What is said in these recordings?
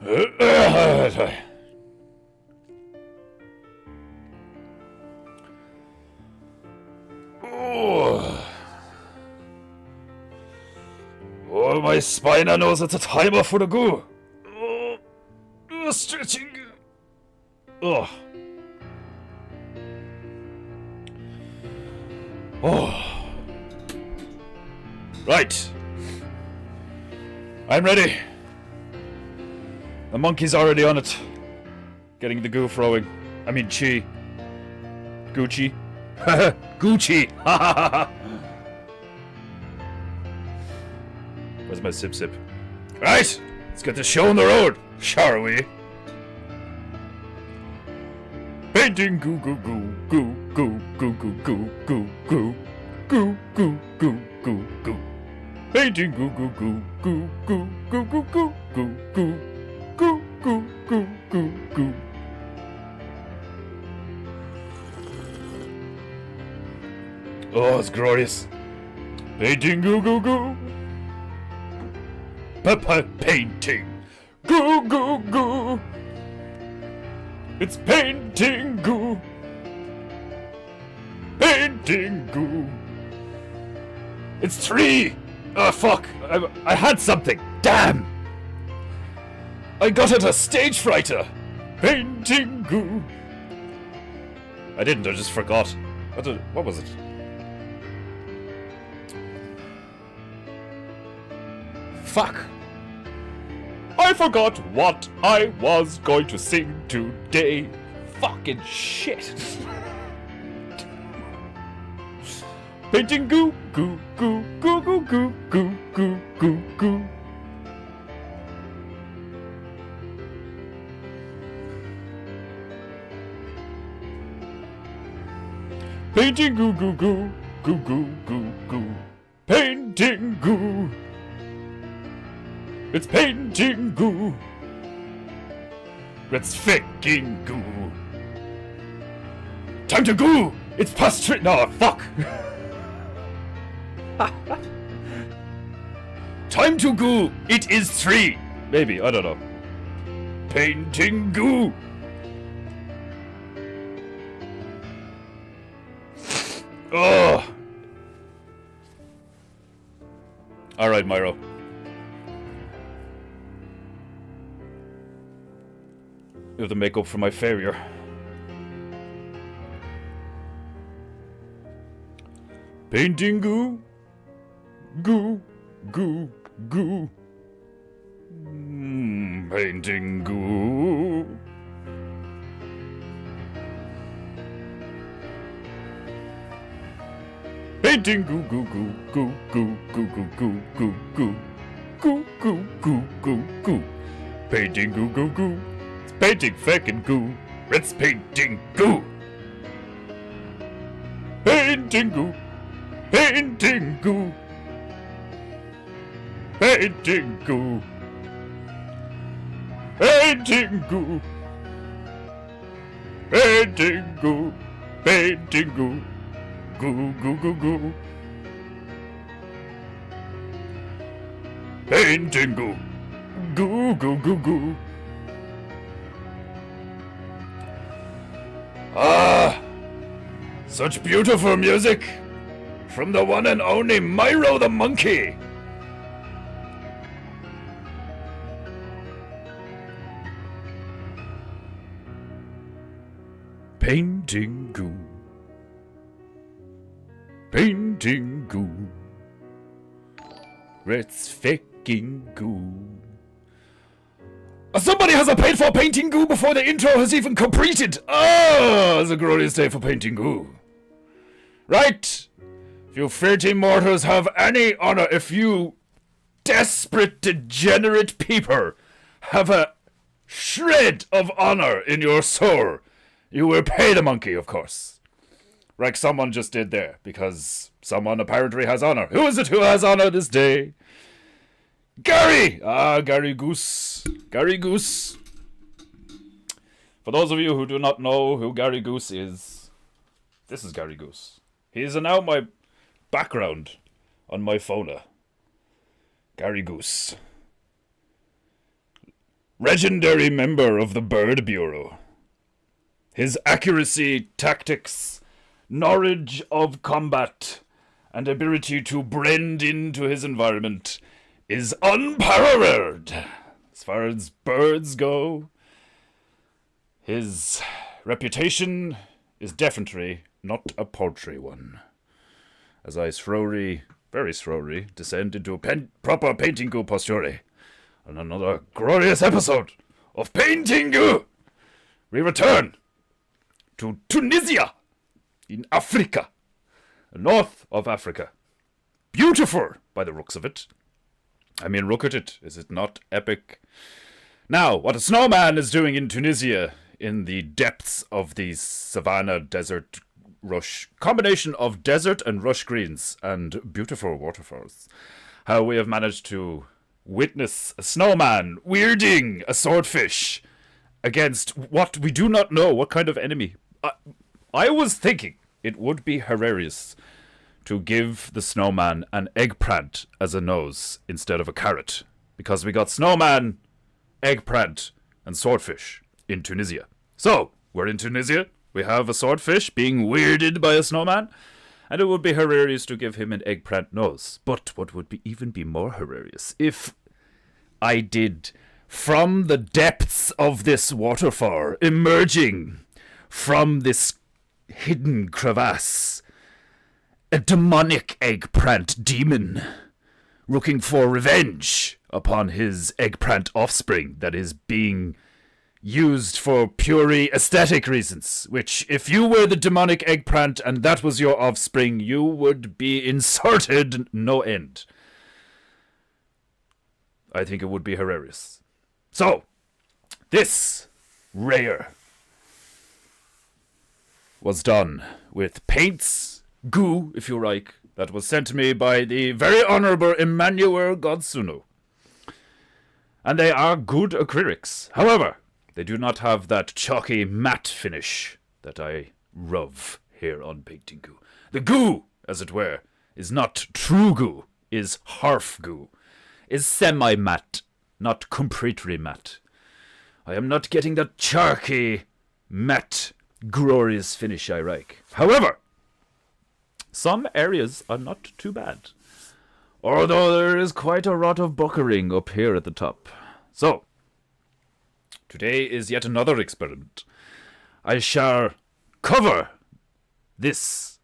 Oh, my spine knows it's a timer for the goo. Stretching. Oh. Oh. Right. I'm ready. The monkey's already on it. Getting the goo throwing. I mean chi. Gucci. Gucci. Where's my sip sip? Right. Let's get the show on the road, shall we? Painting goo goo goo goo goo goo goo goo goo goo goo goo goo goo goo. Painting goo goo goo goo goo goo goo goo goo goo goo goo goo goo goo. Oh, it's glorious. Painting goo goo goo. Painting goo goo goo. It's painting goo. Painting goo. It's 3. Oh fuck! I had something. Damn! I got it a stage frighter. Painting goo. I didn't. I just forgot. What was it? Fuck! I forgot what I was going to sing today. Fucking shit. Painting goo goo goo goo goo goo goo goo goo goo. Painting goo goo goo goo goo goo goo. Painting goo. It's painting goo. It's faking goo. Time to goo. It's past 3. No, fuck. Time to goo. It is 3. Maybe, I don't know. Painting goo. Oh. Alright, Myro. You have to make up for my failure. Painting goo. Goo. Goo. Goo. Painting goo. Painting goo goo goo goo goo goo goo goo goo goo goo goo goo goo goo. Painting goo goo goo. It's painting fucking goo. It's painting goo. Painting goo. Painting goo. Painting goo. Painting goo. Painting goo. Painting goo. Goo goo goo goo. Painting goo. Goo goo goo goo. Ah, such beautiful music from the one and only Myro the Monkey. Painting goo. Painting goo. It's faking goo. Somebody has a paid for painting goo before the intro has even completed. Oh, it's a glorious day for painting goo. Right. If you 13 mortals have any honor, if you desperate, degenerate people have a shred of honor in your soul, you will pay the monkey, of course. Like someone just did there, because someone apparently has honor. Who is it who has honor this day? Gary! Ah, Gary Goose. Gary Goose. For those of you who do not know who Gary Goose is, this is Gary Goose. He is now my background on my phone. Gary Goose. legendary member of the Bird Bureau. His accuracy, tactics, knowledge of combat, and ability to blend into his environment is unparalleled. As far as birds go, his reputation is definitely not a paltry one. As I slowly, very slowly, descend into proper PEINTEINGU posture on another glorious episode of PEINTEINGU, we return to Tunisia in Africa, north of Africa. Beautiful by the looks of it. I mean, look at it. Is it not epic? Now, what a snowman is doing in Tunisia in the depths of the savannah desert rush, combination of desert and lush greens and beautiful waterfalls. How we have managed to witness a snowman weirding a swordfish against what we do not know, what kind of enemy. I was thinking it would be hilarious to give the snowman an eggplant as a nose instead of a carrot, because we got snowman, eggplant, and swordfish in Tunisia. So, we're in Tunisia, we have a swordfish being weirded by a snowman, and it would be hilarious to give him an eggplant nose. But what would even be more hilarious if I did, from the depths of this waterfall, emerging from this hidden crevasse, a demonic eggplant demon looking for revenge upon his eggplant offspring that is being used for purely aesthetic reasons, which, if you were the demonic eggplant and that was your offspring, you would be insulted no end. I think it would be hilarious. So, this rare was done with paints, goo, if you like, that was sent to me by the very honorable Emmanuel Godsuno. And they are good acrylics. However, they do not have that chalky matte finish that I love here on PEINTEINGU. The goo, as it were, is not true goo, is half goo, is semi-matte, not completely matte. I am not getting that chalky, matte, glorious finish I like. However, some areas are not too bad, although there is quite a lot of buckering up here at the top. So, today is yet another experiment. I shall cover this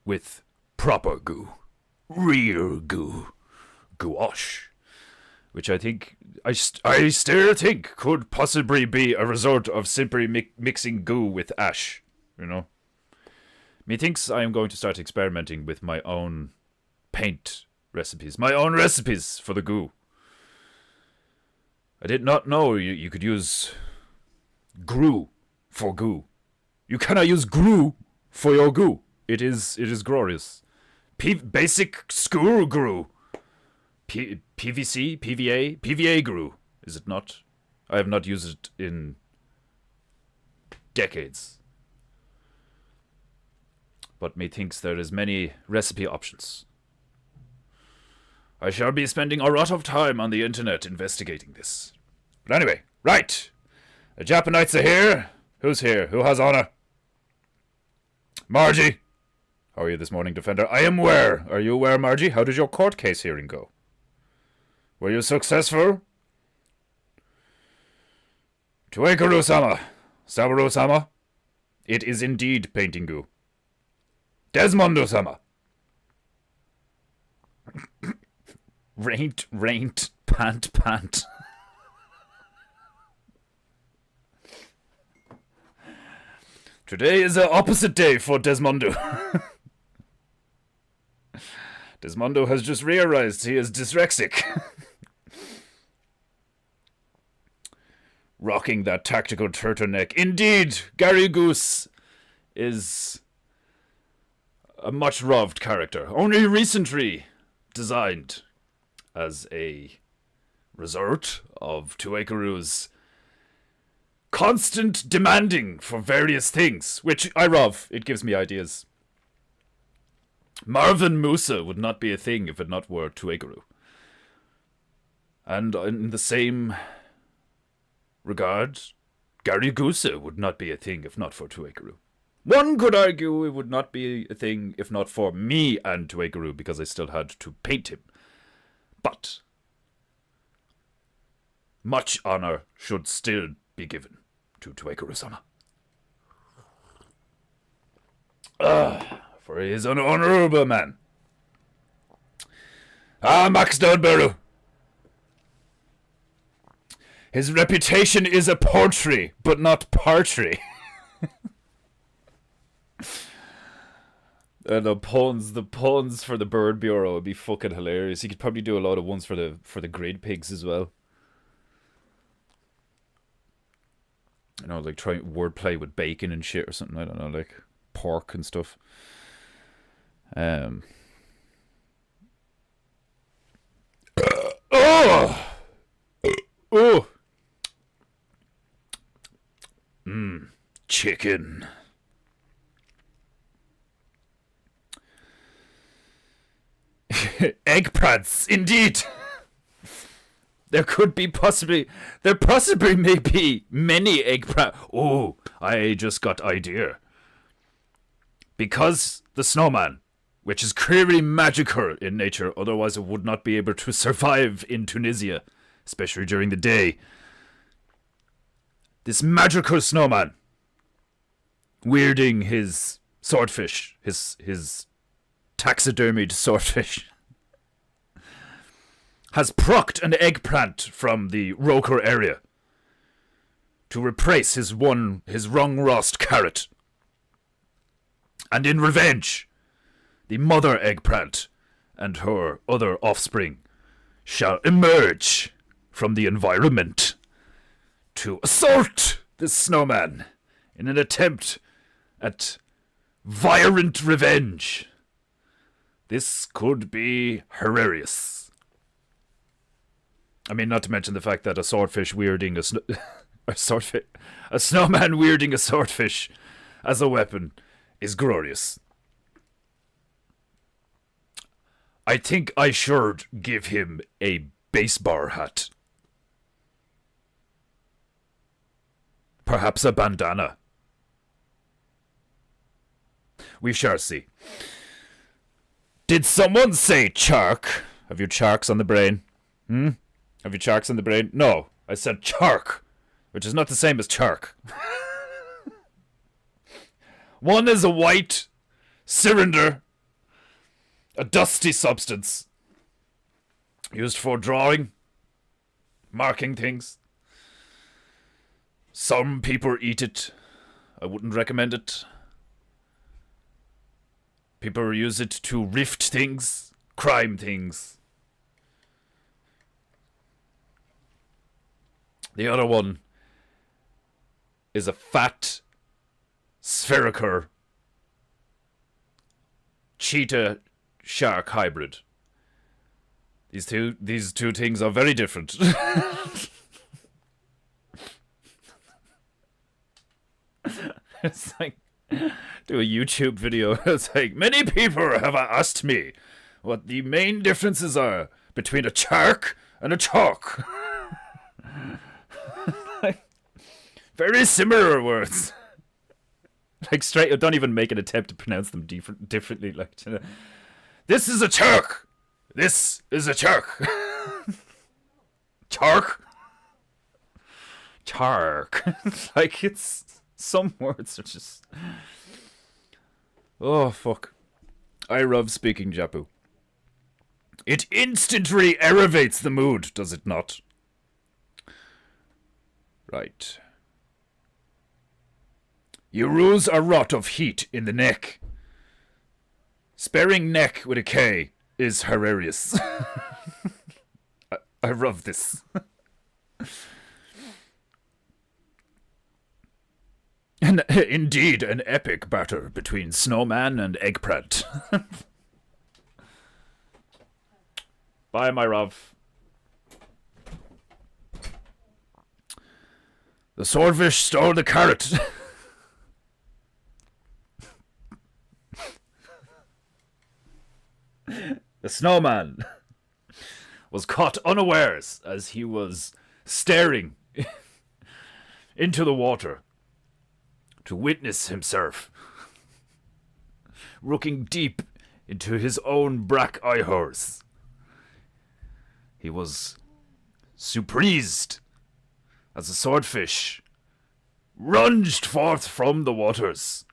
with proper goo, real goo, gouache, which I think, I still think could possibly be a result of simply mixing goo with ash, you know. Methinks I am going to start experimenting with my own paint recipes, my own recipes for the goo. I did not know you could use glue for goo. You cannot use glue for your goo. It is glorious. Basic school glue. PVC, PVA, PVA glue, is it not? I have not used it in decades. But methinks there is many recipe options. I shall be spending a lot of time on the internet investigating this. But anyway, right. The Japanites are here. Who's here? Who has honor? Margie. How are you this morning, Defender? I am where? Are you where, Margie? How did your court case hearing go? Were you successful? Tuekaru-sama. Sabaru-sama. It is indeed PEINTEINGU. Desmondo-sama. Raint, pant. Today is the opposite day for Desmondo. Desmondo has just realized he is dyslexic. Rocking that tactical turtleneck. Indeed, Gary Goose is a much-loved character. Only recently designed as a result of Tuekaru's constant demanding for various things, which I love. It gives me ideas. Marvin Musa would not be a thing if it not were Tuekaru. And in the same regard, Gary Goose would not be a thing if not for Tuekaru. One could argue it would not be a thing if not for me and Tuekaru, because I still had to paint him. But much honor should still be given to Tuekaru-sama. For he is an honorable man. Max Downbarrow. His reputation is a poultry, but not partry. The puns for the Bird Bureau would be fucking hilarious. He could probably do a lot of ones for the grade pigs as well. You know, like try wordplay with bacon and shit or something. I don't know, like pork and stuff. Chicken. Eggplants, indeed. There possibly may be many eggplant. Oh, I just got idea. Because the snowman, which is clearly magical in nature, otherwise it would not be able to survive in Tunisia, especially during the day. This magical snowman, weirding his swordfish, his taxidermied swordfish, has plucked an eggplant from the Roker area to replace his wrong roast carrot. And in revenge, the mother eggplant and her other offspring shall emerge from the environment to assault the snowman in an attempt at violent revenge. This could be hilarious. I mean, not to mention the fact that a swordfish weirding a snowman weirding a swordfish as a weapon is glorious. I think I should give him a baseball hat. Perhaps a bandana. We shall see. Did someone say chark? Have you charks on the brain? Have you charks on the brain? No, I said chark, which is not the same as chark. One is a white cylinder, a dusty substance, used for drawing, marking things. Some people eat it. I wouldn't recommend it. People use it to rift things, crime things. The other one is a fat, spherical cheetah shark hybrid. These two things are very different. It's like, do a YouTube video. It's like, many people have asked me what the main differences are between a shark and a chalk. Like, very similar words. Like, straight, don't even make an attempt to pronounce them differently. Like, you know, this is a shark. This is a shark. Shark. Shark. Like, it's some words are just. Oh, fuck. I love speaking Japu. It instantly elevates the mood, does it not? Right. You lose a lot of heat in the neck. Sparing neck with a K is hilarious. I love this. And indeed, an epic battle between snowman and eggplant. Bye, my Rav. The swordfish stole the carrot. The snowman was caught unawares as he was staring into the water to witness himself looking deep into his own black eye holes. He was surprised as the swordfish lunged forth from the waters,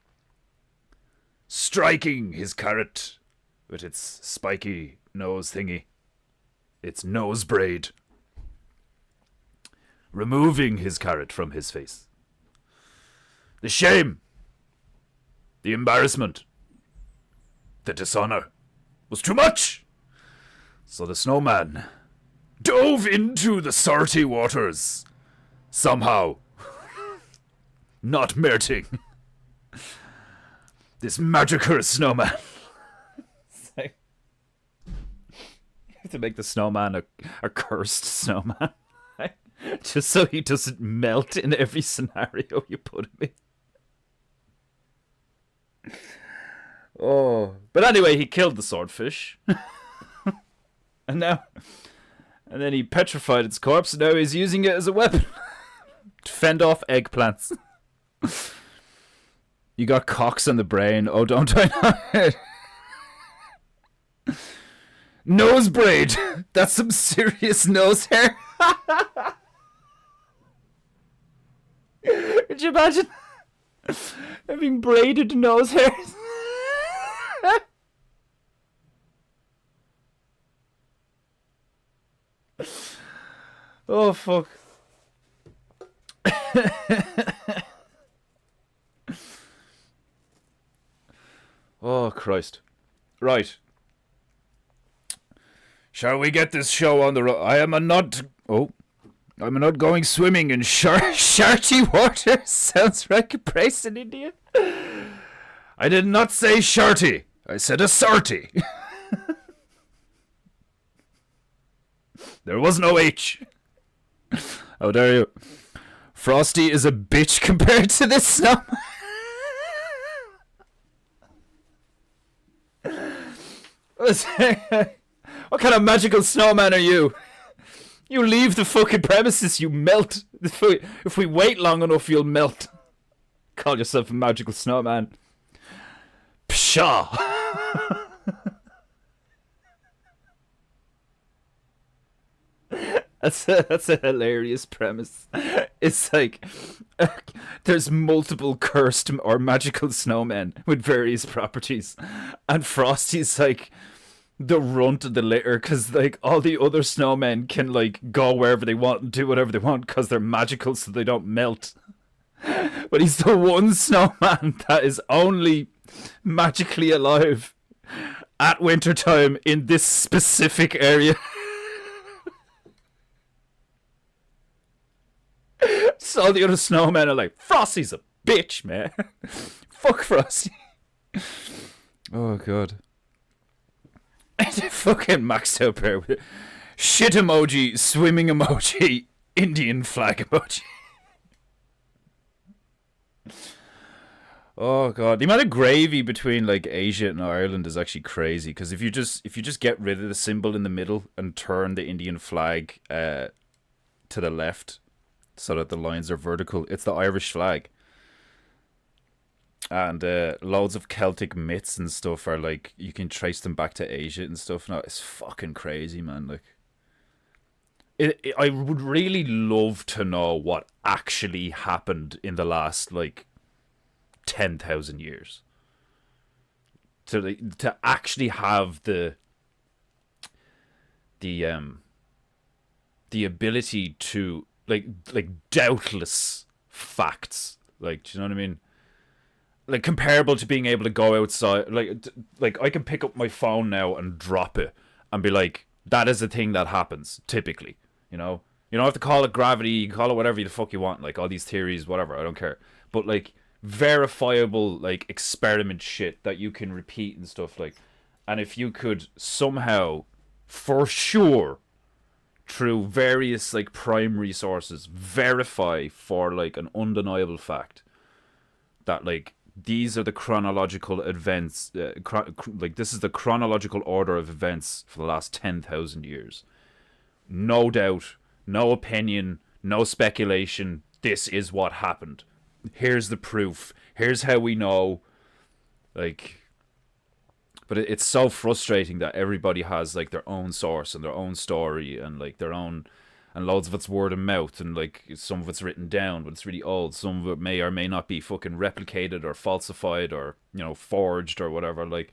striking his carrot with its spiky nose thingy, its nose braid, removing his carrot from his face. The shame, the embarrassment, the dishonor was too much. So the snowman dove into the salty waters, somehow not meriting this magical snowman. You have to make the snowman a cursed snowman. Just so he doesn't melt in every scenario you put him in. Oh. But anyway, he killed the swordfish. And then he petrified its corpse, and now he's using it as a weapon to fend off eggplants. You got cocks on the brain. Oh, don't I know? Nose braid. That's some serious nose hair. Could you imagine having braided nose hair? Oh, fuck. Oh, Christ. Right. Shall we get this show on the road? I'm not going swimming in sharty water. Sounds like a place in India. I did not say sharty. I said a sarty. There was no H. How dare you? Frosty is a bitch compared to this snow. What kind of magical snowman are you? You leave the fucking premises, you melt. If we wait long enough, you'll melt. Call yourself a magical snowman. Pshaw. That's a hilarious premise. It's like there's multiple cursed or magical snowmen with various properties, and Frosty's like the runt of the litter because like all the other snowmen can like go wherever they want and do whatever they want because they're magical, so they don't melt. But he's the one snowman that is only magically alive at wintertime in this specific area. So all the other snowmen are like, Frosty's a bitch, man. Fuck Frosty. Oh, God. Fucking maxed out pair with shit emoji, swimming emoji, Indian flag emoji. Oh, God. The amount of gravy between like Asia and Ireland is actually crazy. Because if you just get rid of the symbol in the middle and turn the Indian flag to the left, so that the lines are vertical, it's the Irish flag. And loads of Celtic myths and stuff are like, you can trace them back to Asia and stuff. Now it's fucking crazy, man. Like, I would really love to know what actually happened in the last like 10,000 years. To actually have the ability to like doubtless facts, like, do you know what I mean? Like comparable to being able to go outside, like I can pick up my phone now and drop it and be like, that is a thing that happens typically. You don't have to call it gravity, you can call it whatever the fuck you want, like all these theories, whatever, I don't care. But like verifiable like experiment shit that you can repeat and stuff, like, and if you could somehow for sure through various like primary sources verify for like an undeniable fact that like these are the chronological events, like this is the chronological order of events for the last 10,000 years. No doubt, no opinion, no speculation, this is what happened. Here's the proof. Here's how we know. Like, but it's so frustrating that everybody has like their own source and their own story and like their own, and loads of it's word of mouth, and like some of it's written down, but it's really old. Some of it may or may not be fucking replicated or falsified or, you know, forged or whatever. Like,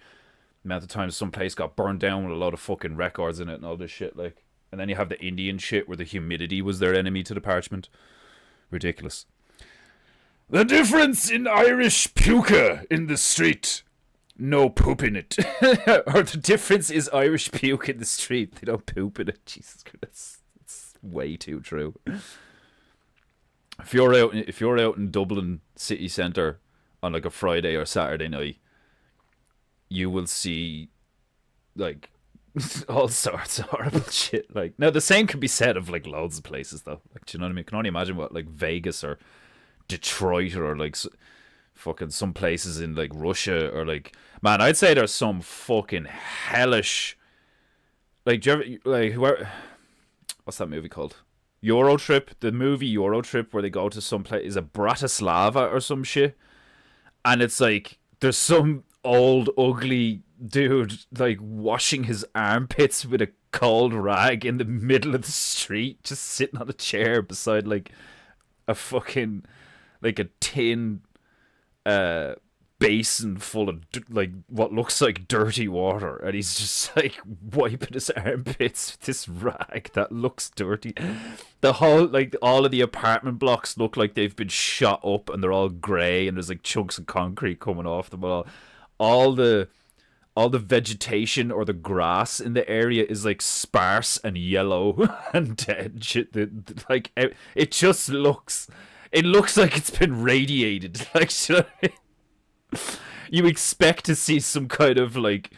the amount of times some place got burned down with a lot of fucking records in it and all this shit. Like, and then you have the Indian shit where the humidity was their enemy to the parchment. Ridiculous. The difference in Irish puka in the street. No poop in it. Or the difference is Irish puke in the street. They don't poop in it. Jesus Christ. It's way too true. If you're out in Dublin city centre on like a Friday or Saturday night, you will see like all sorts of horrible shit. Like, now the same can be said of like loads of places though. Like, do you know what I mean? I can only imagine what like Vegas or Detroit or like fucking some places in like Russia, or like, man, I'd say there's some fucking hellish, like, do you ever, like, where, what's that movie called? Eurotrip, the movie Eurotrip, where they go to some place, is a Bratislava or some shit, and it's like there's some old ugly dude like washing his armpits with a cold rag in the middle of the street, just sitting on a chair beside like a fucking, like a tin basin full of like what looks like dirty water, and he's just like wiping his armpits with this rag that looks dirty. The whole, like, all of the apartment blocks look like they've been shot up and they're all grey and there's like chunks of concrete coming off them. All the vegetation or the grass in the area is like sparse and yellow and dead shit. Like, it just looks, it looks like it's been radiated. Like, you expect to see some kind of like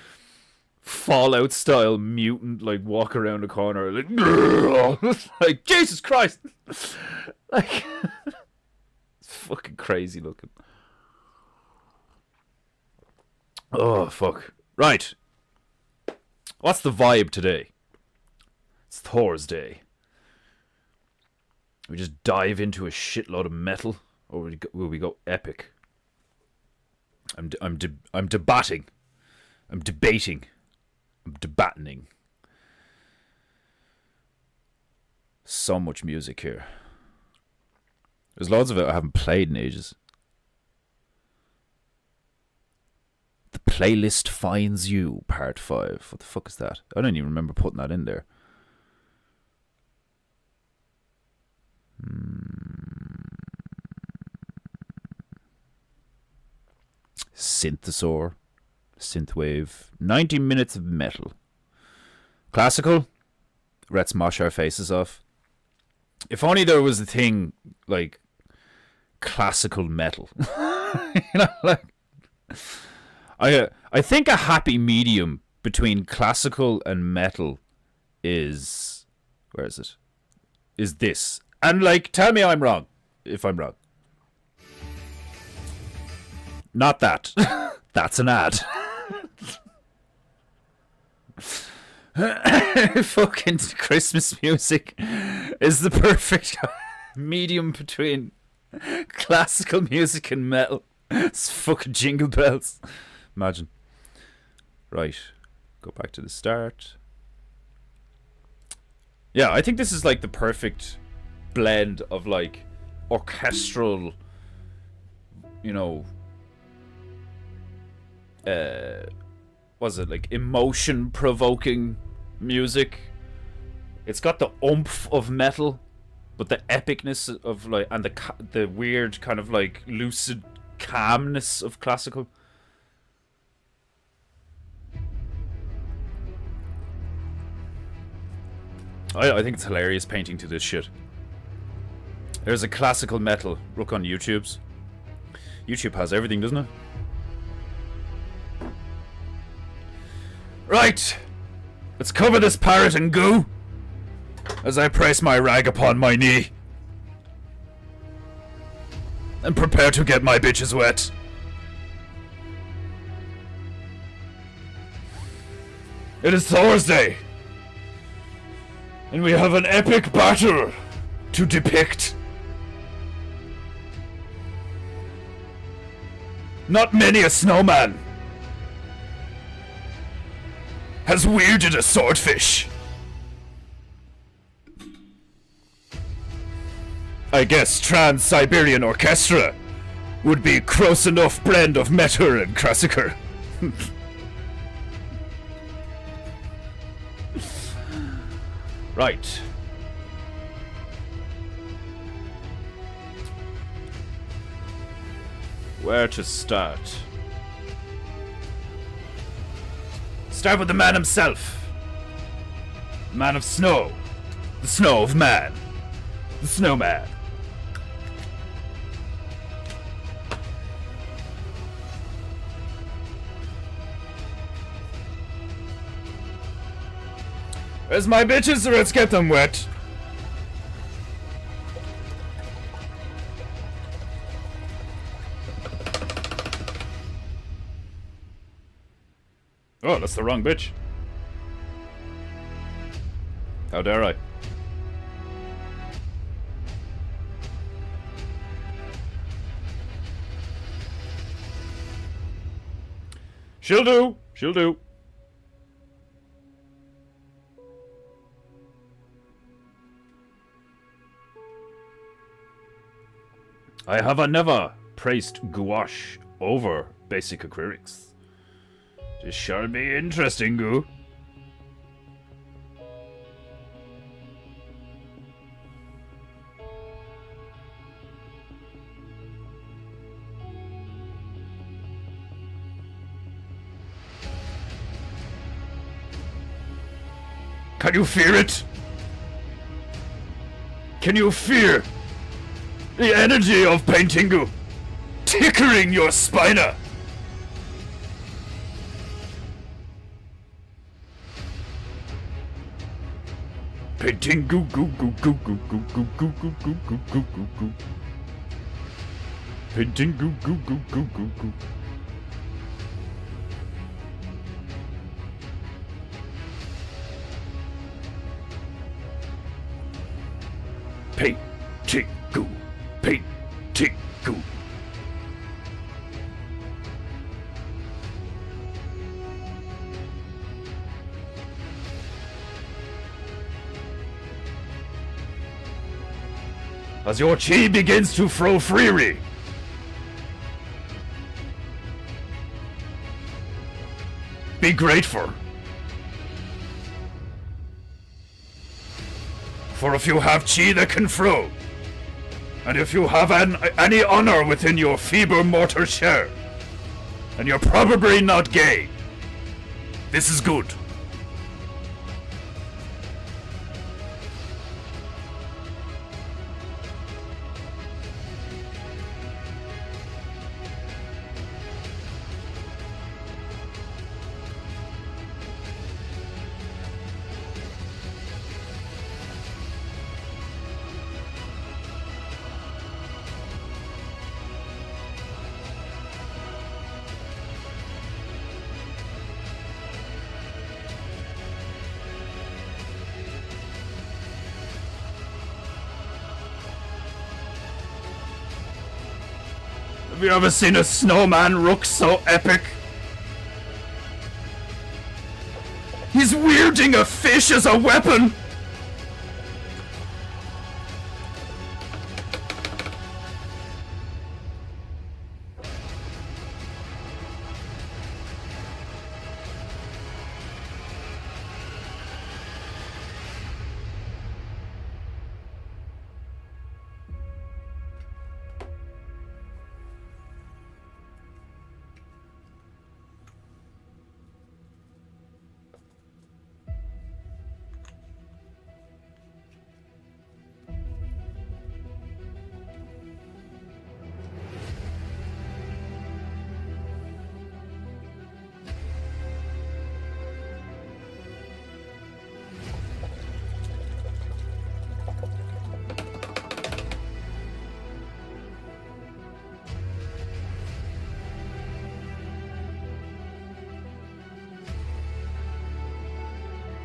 Fallout style mutant like walk around the corner like, like, Jesus Christ. Like, it's fucking crazy looking. Oh fuck. Right. What's the vibe today? It's Thursday. We just dive into a shitload of metal, or will we go epic? I'm debating. I'm debating. I'm debating. So much music here. There's loads of it I haven't played in ages. The playlist finds you, part 5. What the fuck is that? I don't even remember putting that in there. Synthesaur, synthwave, 90 minutes of metal. Classical, let's mosh our faces off. If only there was a thing like classical metal. You know, like, I think a happy medium between classical and metal is, where is it? Is this. And like, tell me I'm wrong if I'm wrong. Not that. That's an ad. Fucking Christmas music is the perfect medium between classical music and metal. It's fucking Jingle Bells. Imagine. Right. Go back to the start. Yeah, I think this is like the perfect blend of like orchestral, you know, was it like emotion provoking music. It's got the oomph of metal, but the epicness of like, and the weird kind of like lucid calmness of classical. I think it's hilarious painting to this shit. There's a classical metal. Look on YouTube's. YouTube has everything, doesn't it? Right. Let's cover this parrot in goo as I press my rag upon my knee and prepare to get my bitches wet. It is Thursday, and we have an epic battle to depict. Not many a snowman has weirded a swordfish. I guess Trans-Siberian Orchestra would be close enough blend of metal and classical. Right. Where to start? Start with the man himself. Man of snow. The snow of man. The snowman. Where's my bitches? Let's get them wet. Oh, that's the wrong bitch. How dare I? She'll do. She'll do. I have never praised gouache over basic acrylics. This shall be interesting, Goo. Can you fear it? Can you fear the energy of PEINTEINGU tickling your spina? PEINTEINGU goo goo goo goo goo goo goo goo goo goo goo goo goo. PEINTEINGU goo goo goo goo goo. PEINTEINGU, PEINTEINGU. As your chi begins to flow freely, be grateful. For if you have chi that can flow, and if you have any honor within your feeble mortal shell, and you're probably not gay, this is good. Have you ever seen a snowman look so epic? He's wielding a fish as a weapon!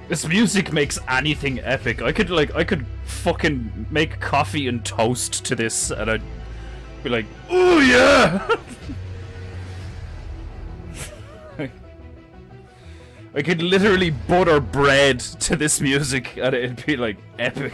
This music makes anything epic. I could fucking make coffee and toast to this and I'd be like, oh yeah! I could literally butter bread to this music and it'd be like epic.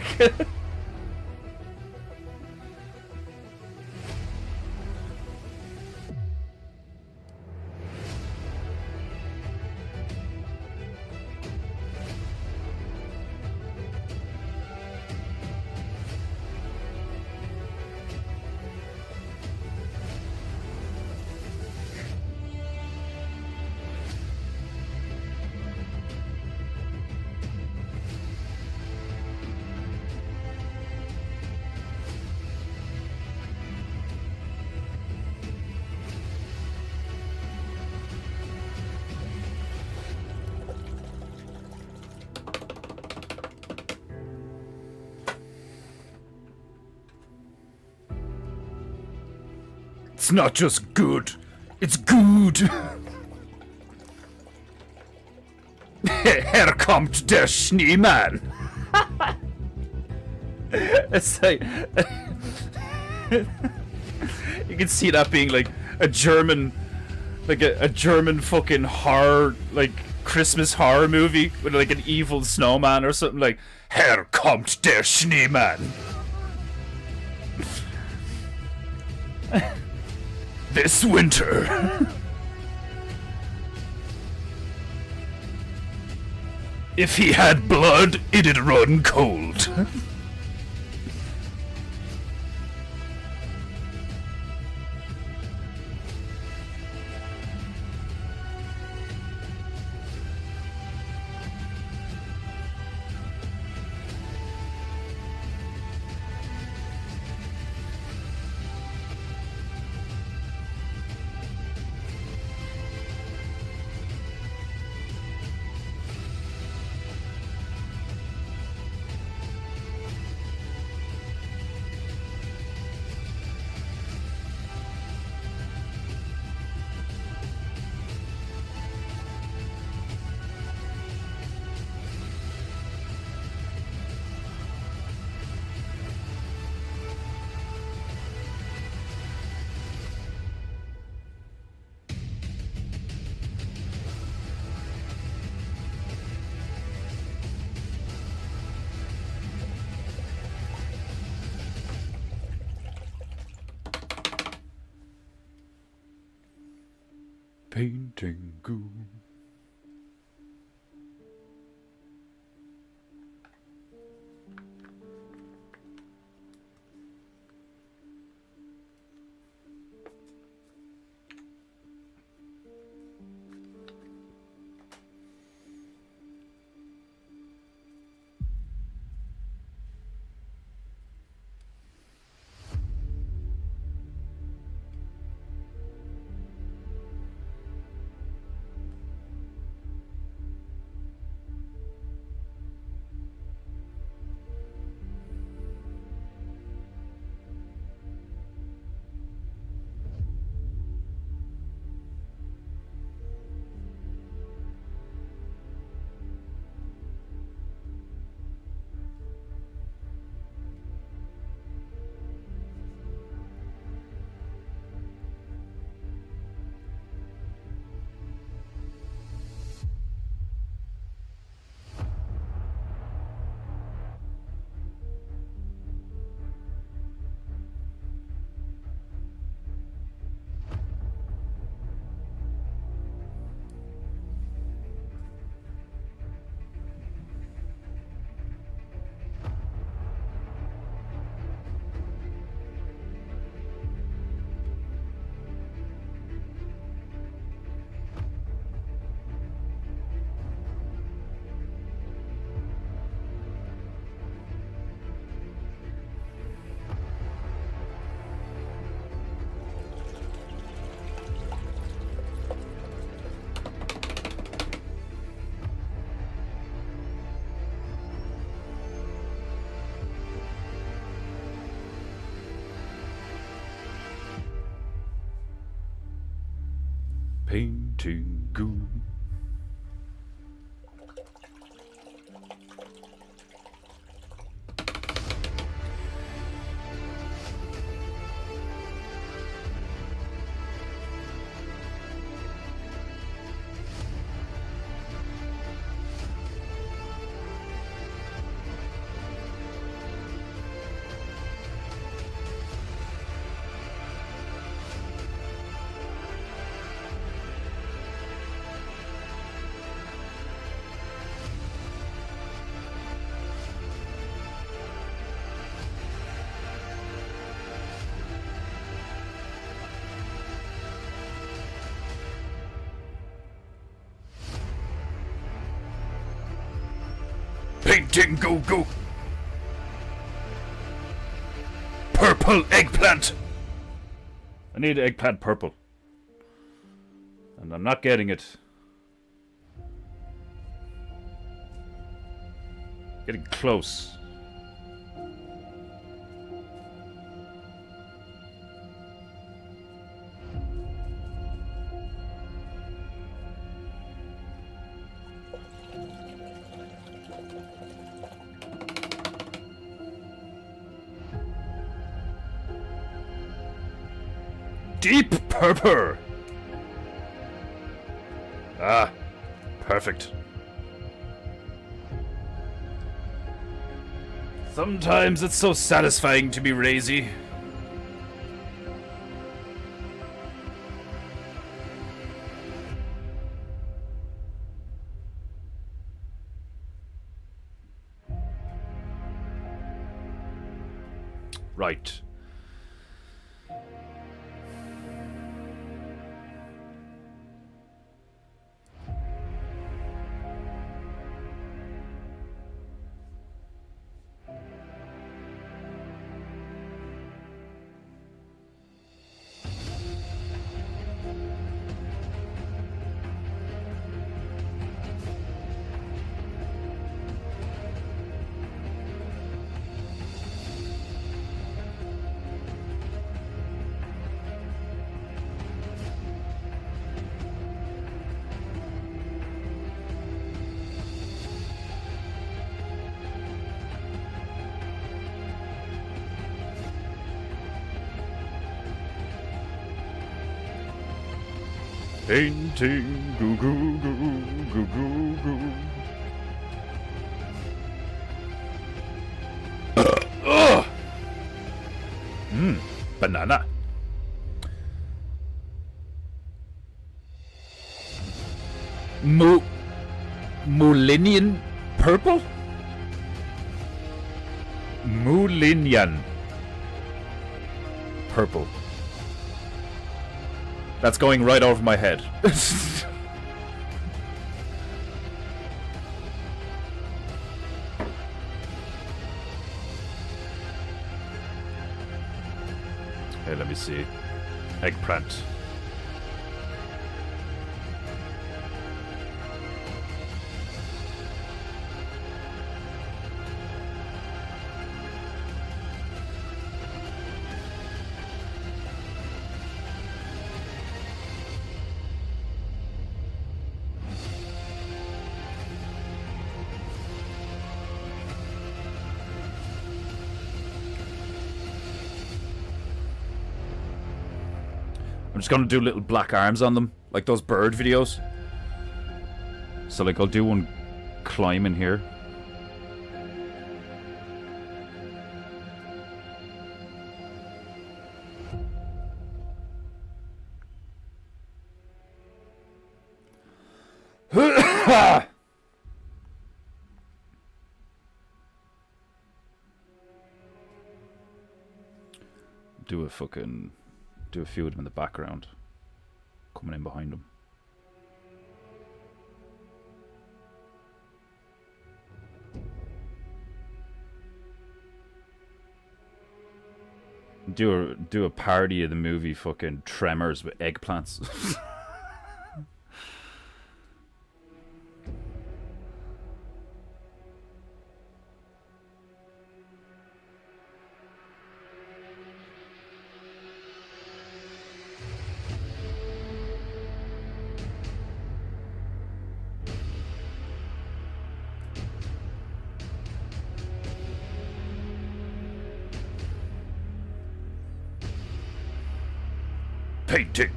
It's not just good, it's good. Here kommt der Schneemann. It's like you can see that being like a German, like a German fucking horror, like Christmas horror movie with like an evil snowman or something like. Here kommt der Schneemann. This winter. If he had blood, it'd run cold. PEINTEINGU. PEINTEINGU. Painting goo goo. Purple eggplant. I need eggplant purple. And I'm not getting it. Getting close. Deep purple. Ah, perfect. Sometimes it's so satisfying to be lazy. Right. Painting goo goo goo goo goo goo. Banana. Mulinian purple? Mulinian purple. That's going right over my head. Hey, let me see. Eggplant. I'm just gonna do little black arms on them, like those bird videos. So like I'll do one climbing here. Do a few of them in the background. Coming in behind them. Do a parody of the movie fucking Tremors with eggplants. Painting.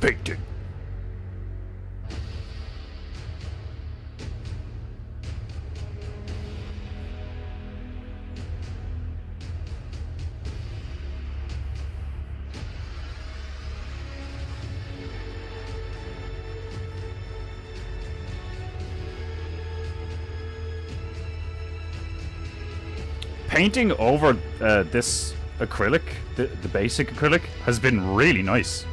Painting. Painting over this acrylic, the basic acrylic, has been really nice.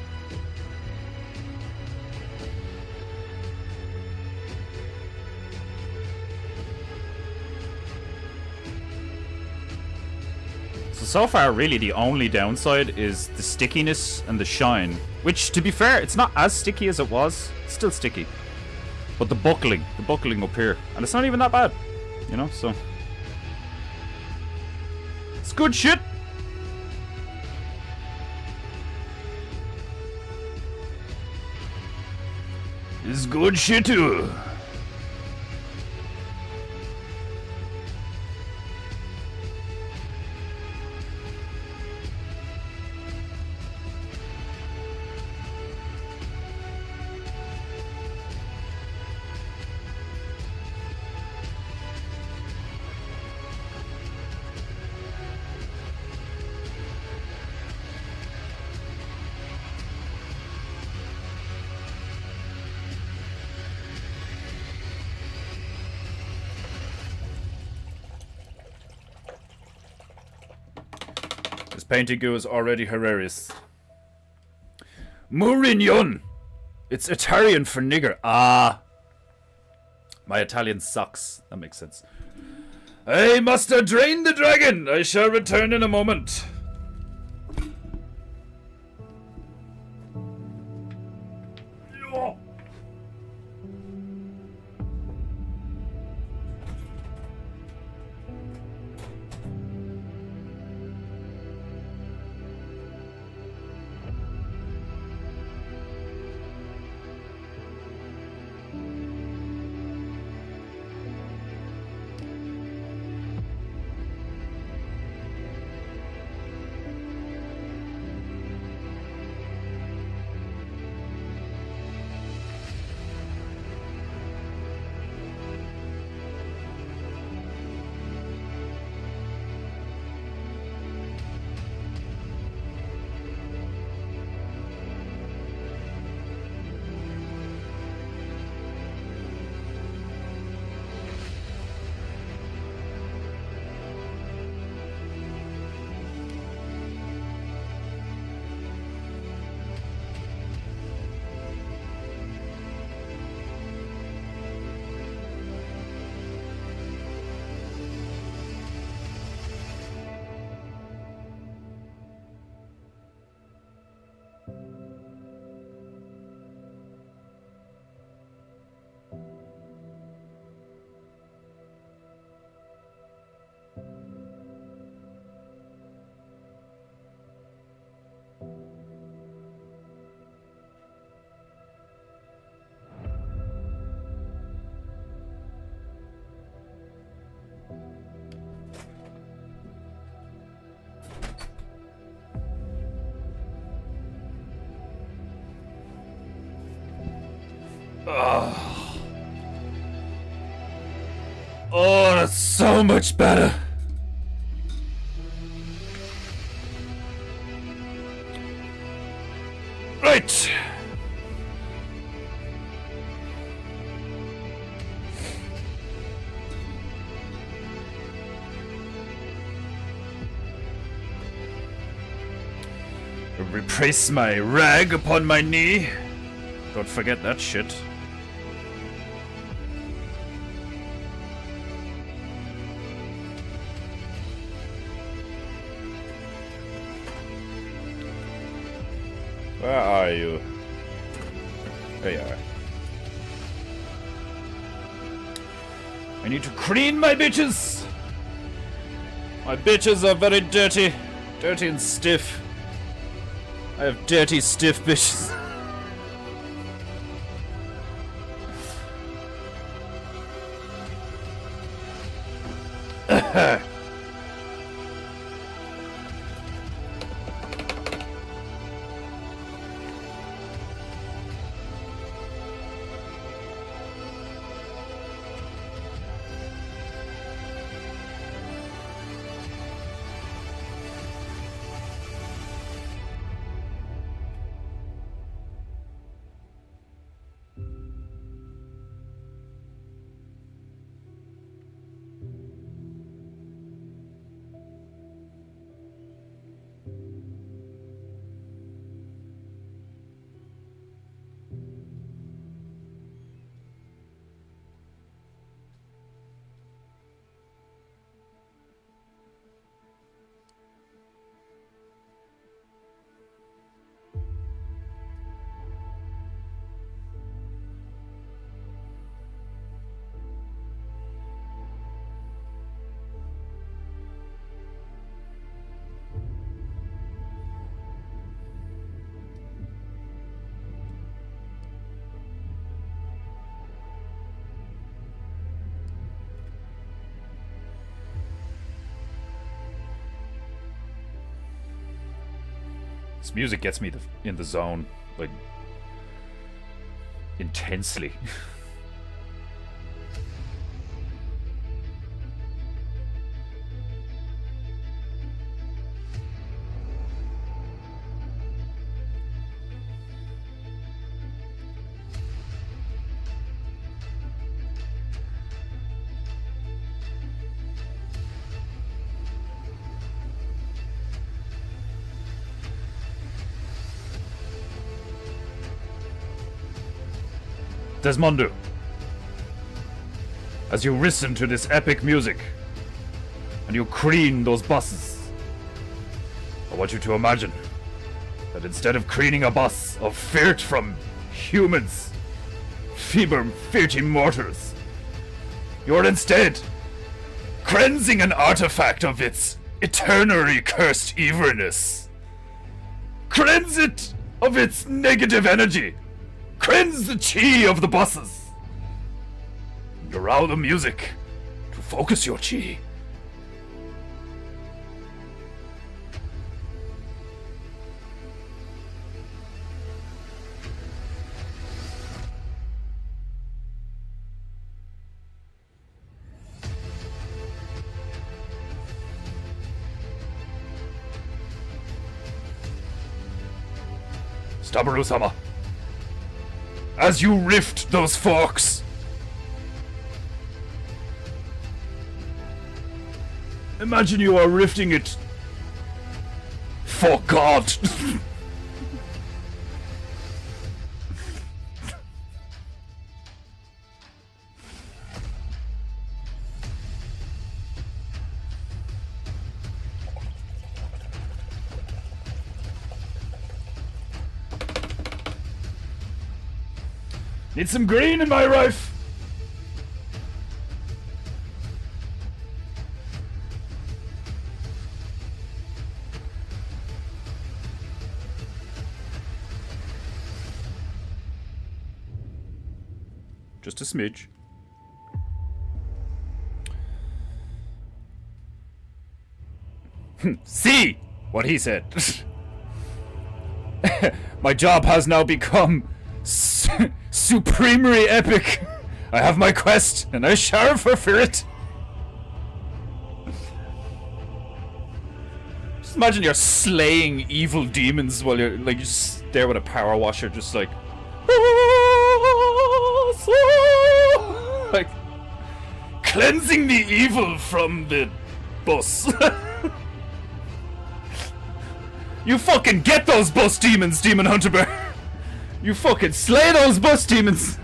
So far, really, the only downside is the stickiness and the shine. Which, to be fair, it's not as sticky as it was. It's still sticky. But the buckling up here. And it's not even that bad. You know, so... It's good shit! It's good shit too. This PEINTEINGU is already hilarious. Murignon! It's Italian for nigger. Ah. My Italian sucks. That makes sense. I must drain the dragon. I shall return in a moment. Oh, that's so much better. Right. Replace my rag upon my knee. Don't forget that shit. Where are you? There you are. I need to clean my bitches! My bitches are very dirty. Dirty and stiff. I have dirty, stiff bitches. This music gets me in the zone, like, intensely. Desmondo, as you listen to this epic music and you crane those buses, I want you to imagine that instead of craning a bus of firt from humans, feeble, firty mortals, you're instead cleansing an artifact of its eternally cursed evilness. Cleanse it of its negative energy. Cleanse the chi of the buses. And allow the music to focus your chi. Stabaru-sama, as you rift those forks, imagine you are rifting it for God. Need some green in my rife. Just a smidge. See what he said. My job has now become supremely epic. I have my quest, and I shall fulfill it. Just imagine you're slaying evil demons while you're like just there with a power washer, just like, like cleansing the evil from the bus. You fucking get those bus demons, Demon Hunter Bear. You fucking slay those bus demons!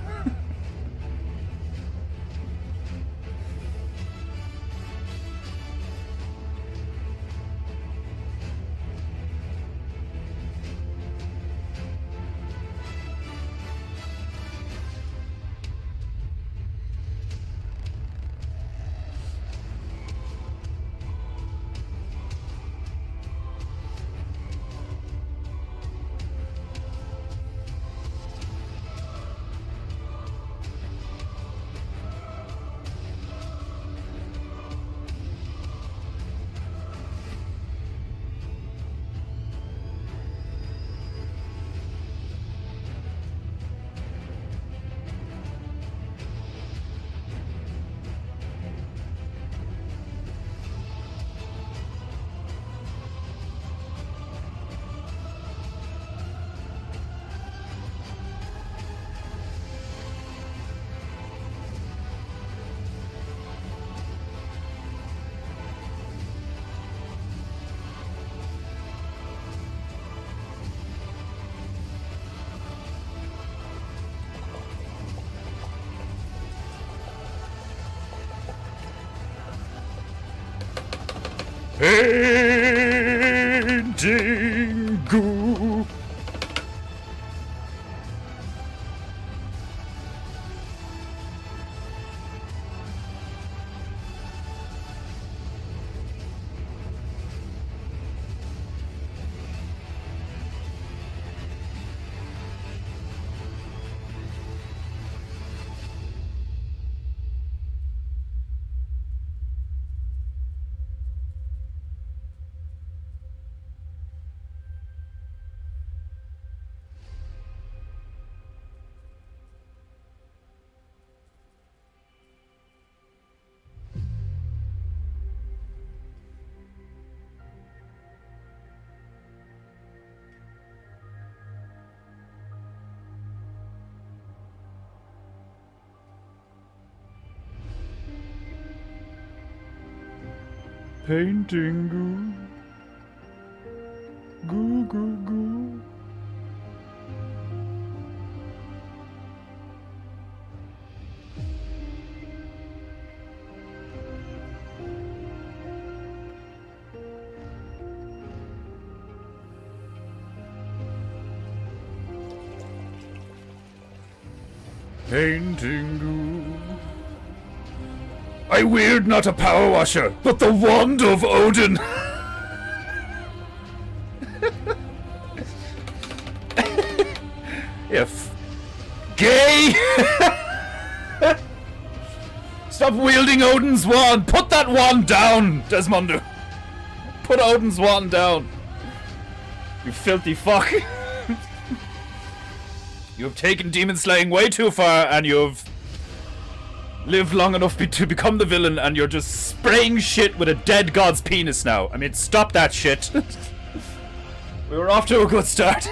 PEINTEINGU. Paintingu. Goo goo goo. Paintingu. I wield not a power washer, but the wand of Odin. If gay. Stop wielding Odin's wand. Put that wand down, Desmondo. Put Odin's wand down. You filthy fuck. You have taken demon slaying way too far, and you've lived long enough to become the villain, and you're just spraying shit with a dead god's penis now. I mean, stop that shit. We were off to a good start.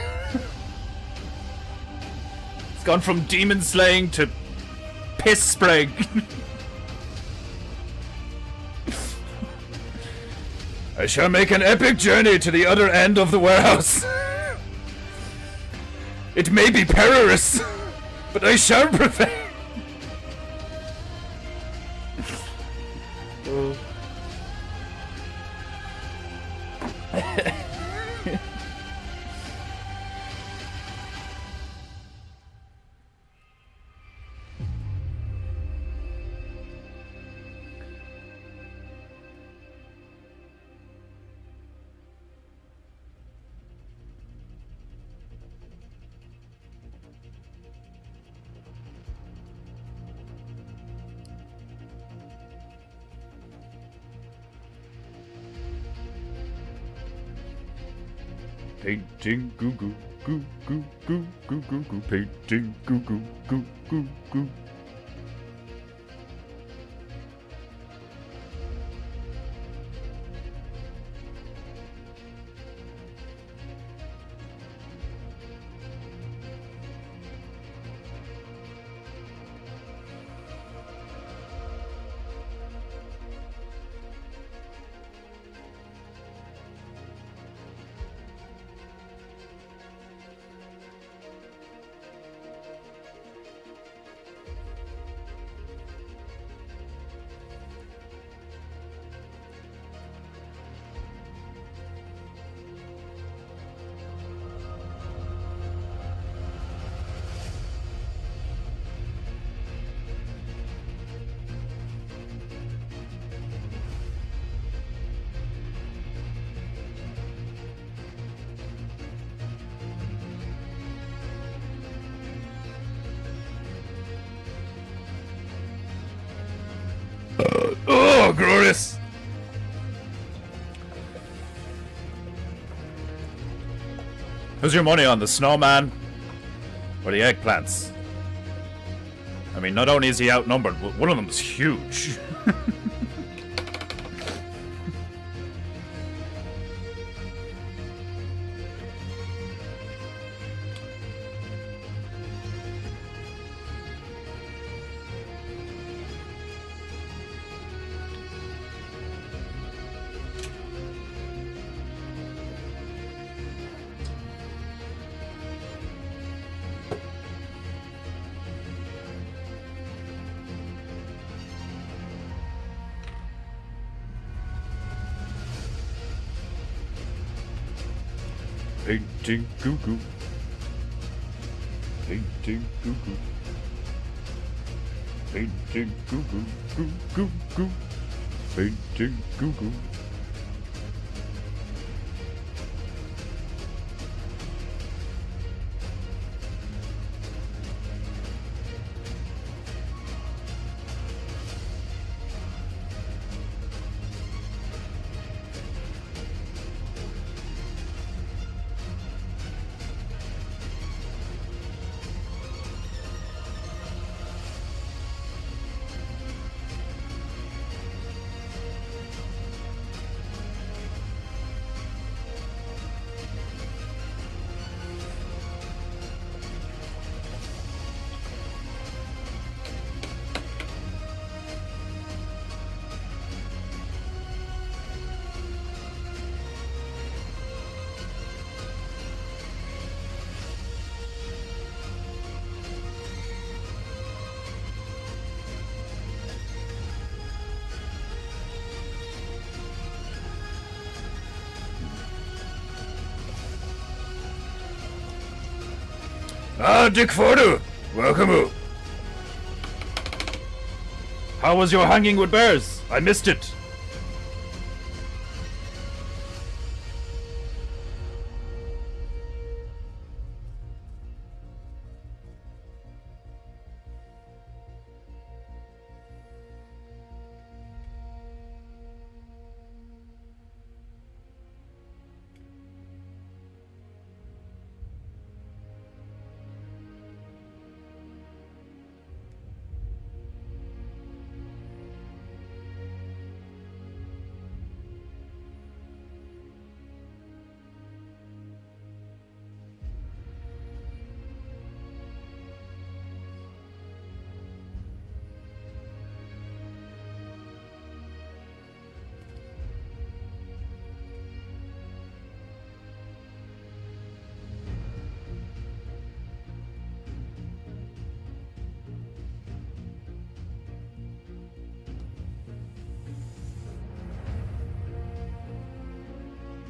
It's gone from demon slaying to piss spraying. I shall make an epic journey to the other end of the warehouse. It may be perilous, but I shall prevail. Painting goo goo goo goo goo goo goo goo. Painting goo goo goo goo goo. Oh, glorious! Who's your money on, the snowman or the eggplants? I mean, not only is he outnumbered, but one of them is huge. Painting goo goo. Painting goo goo. Painting goo goo goo goo goo. Painting goo goo. Ah, Dick Fordu! Welcome. How was your hanging with bears? I missed it.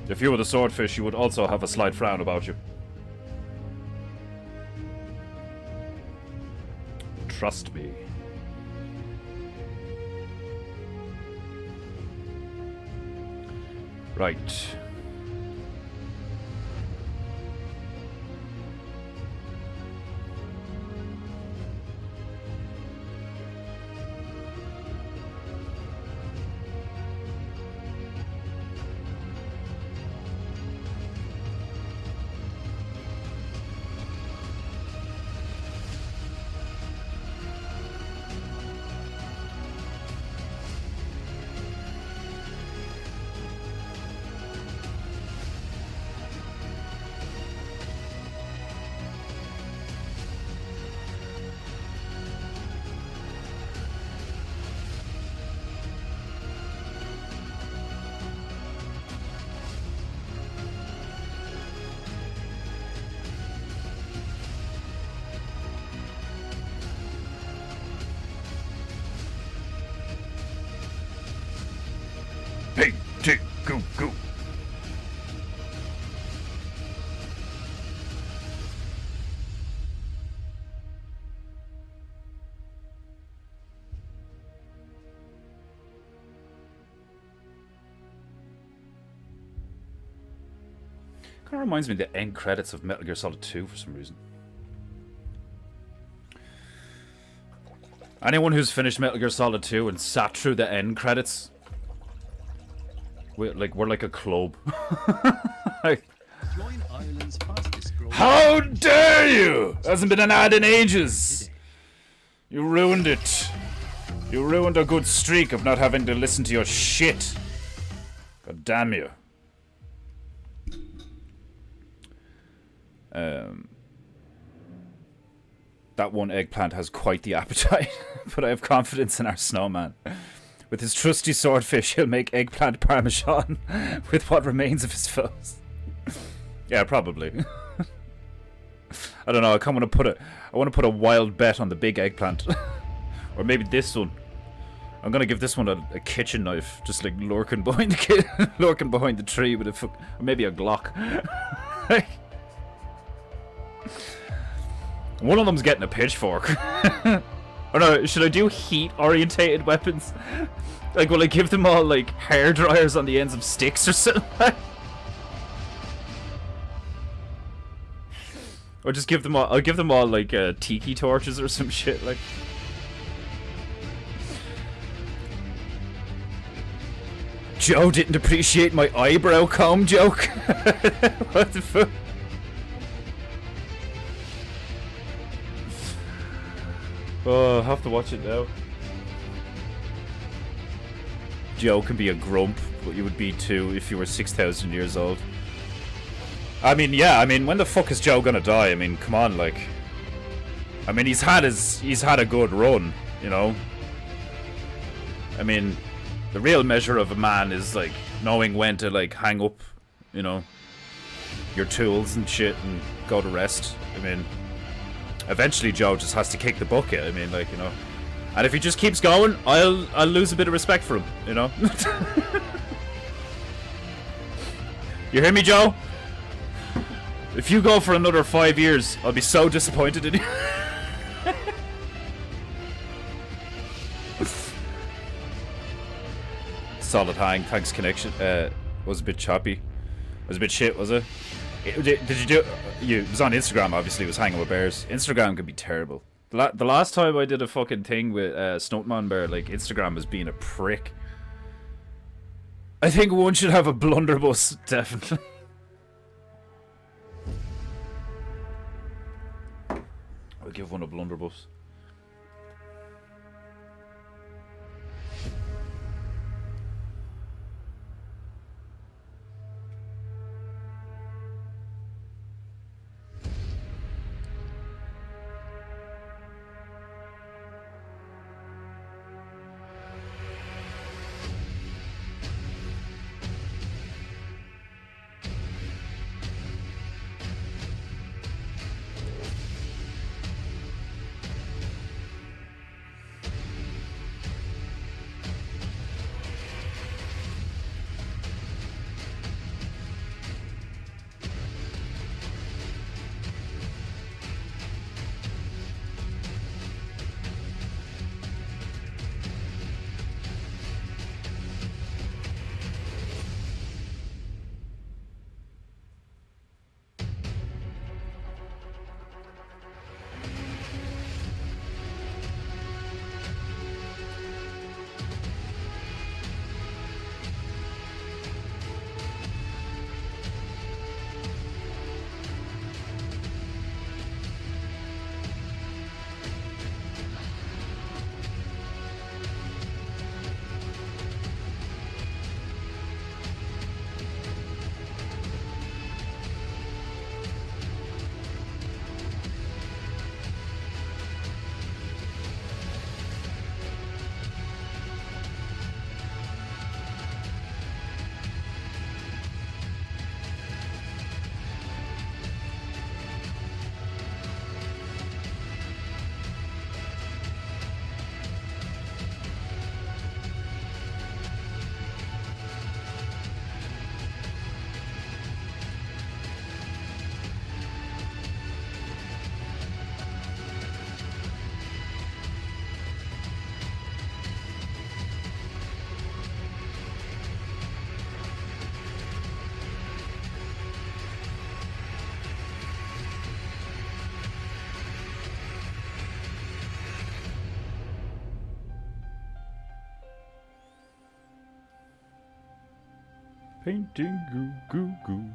If you were the swordfish, you would also have a slight frown about you. Trust me. Right. Go. Kind of reminds me of the end credits of Metal Gear Solid 2 for some reason. Anyone who's finished Metal Gear Solid 2 and sat through the end credits, we're like a club. How dare you! Hasn't been an ad in ages. You ruined it. You ruined a good streak of not having to listen to your shit. God damn you. That one eggplant has quite the appetite, but I have confidence in our snowman. With his trusty swordfish, he'll make eggplant parmesan with what remains of his foes. Yeah, probably. I don't know. I want to put a wild bet on the big eggplant, or maybe this one. I'm gonna give this one a kitchen knife, just like lurking behind the tree with or maybe a Glock. One of them's getting a pitchfork. Or no, should I do heat-orientated weapons? Like, will I give them all, like, hair dryers on the ends of sticks or something? Or just give them all, I'll give them all, like, tiki torches or some shit, like. Joe didn't appreciate my eyebrow comb joke? What the fuck? Oh, I'll have to watch it now. Joe can be a grump, but you would be too if you were 6,000 years old. I mean, yeah, I mean, when the fuck is Joe gonna die? I mean, come on, like. I mean, he's had a good run, you know? I mean, the real measure of a man is, like, knowing when to, like, hang up, you know, your tools and shit and go to rest. I mean, eventually Joe just has to kick the bucket. I mean, like, you know. And if he just keeps going, I'll lose a bit of respect for him, you know. You hear me, Joe? If you go for another 5 years, I'll be so disappointed in you. Solid hang. Thanks, connection. Was a bit choppy. Was a bit shit, was it? Did you do? It was on Instagram. Obviously, it was hanging with bears. Instagram can be terrible. The last time I did a fucking thing with Stuntman Bear, like Instagram was being a prick. I think one should have a blunderbuss, definitely. I'll give one a blunderbuss. Painting goo goo goo.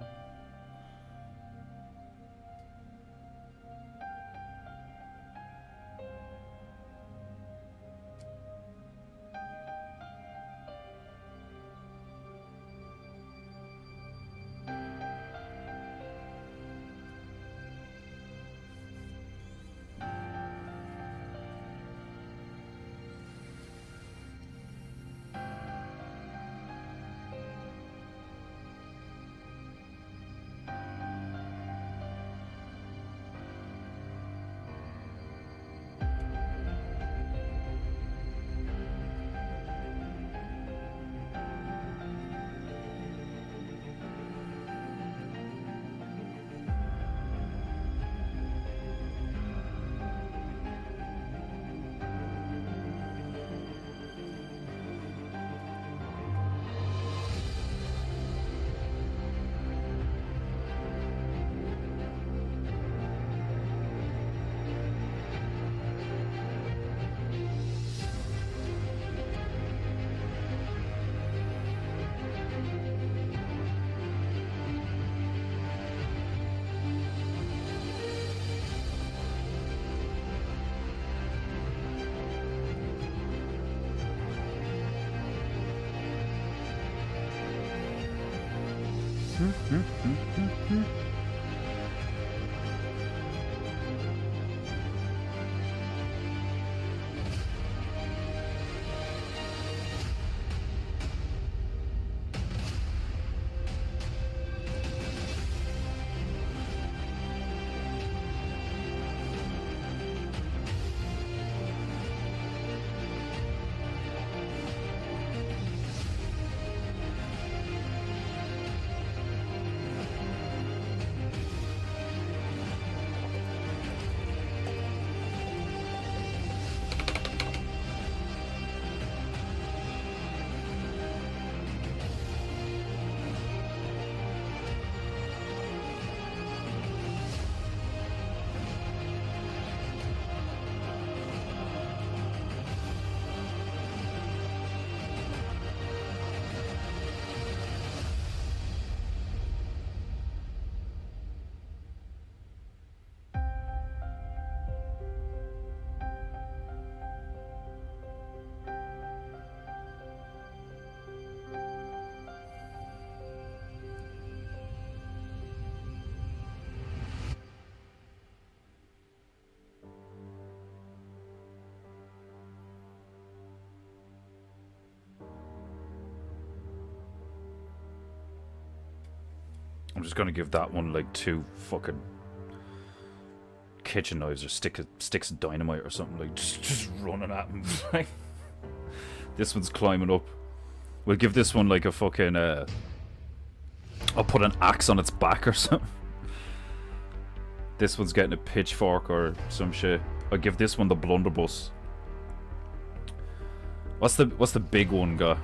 I'm just gonna give that one like 2 fucking kitchen knives or sticks of dynamite or something, like just running at him. This one's climbing up. We'll give this one like a fucking I'll put an axe on its back or something. This one's getting a pitchfork or some shit. I'll give this one the blunderbuss. What's the big one got?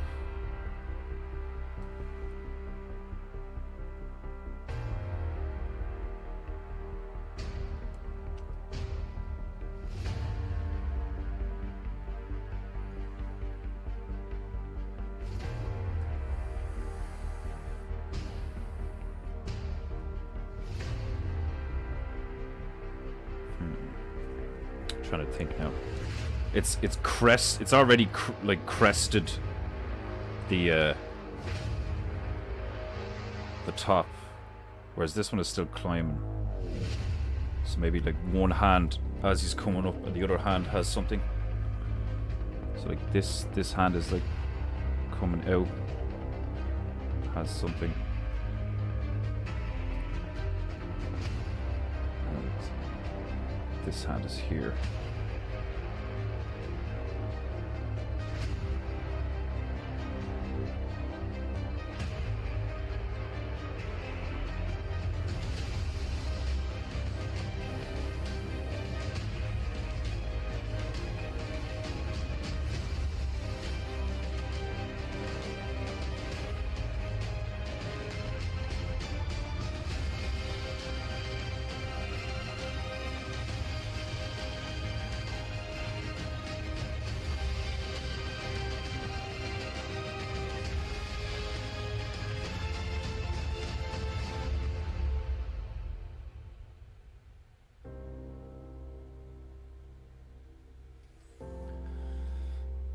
Trying to think now. It's already like crested the top, whereas this one is still climbing. So maybe like one hand as he's coming up and the other hand has something. So like this hand is like coming out, has something. And this hand is here.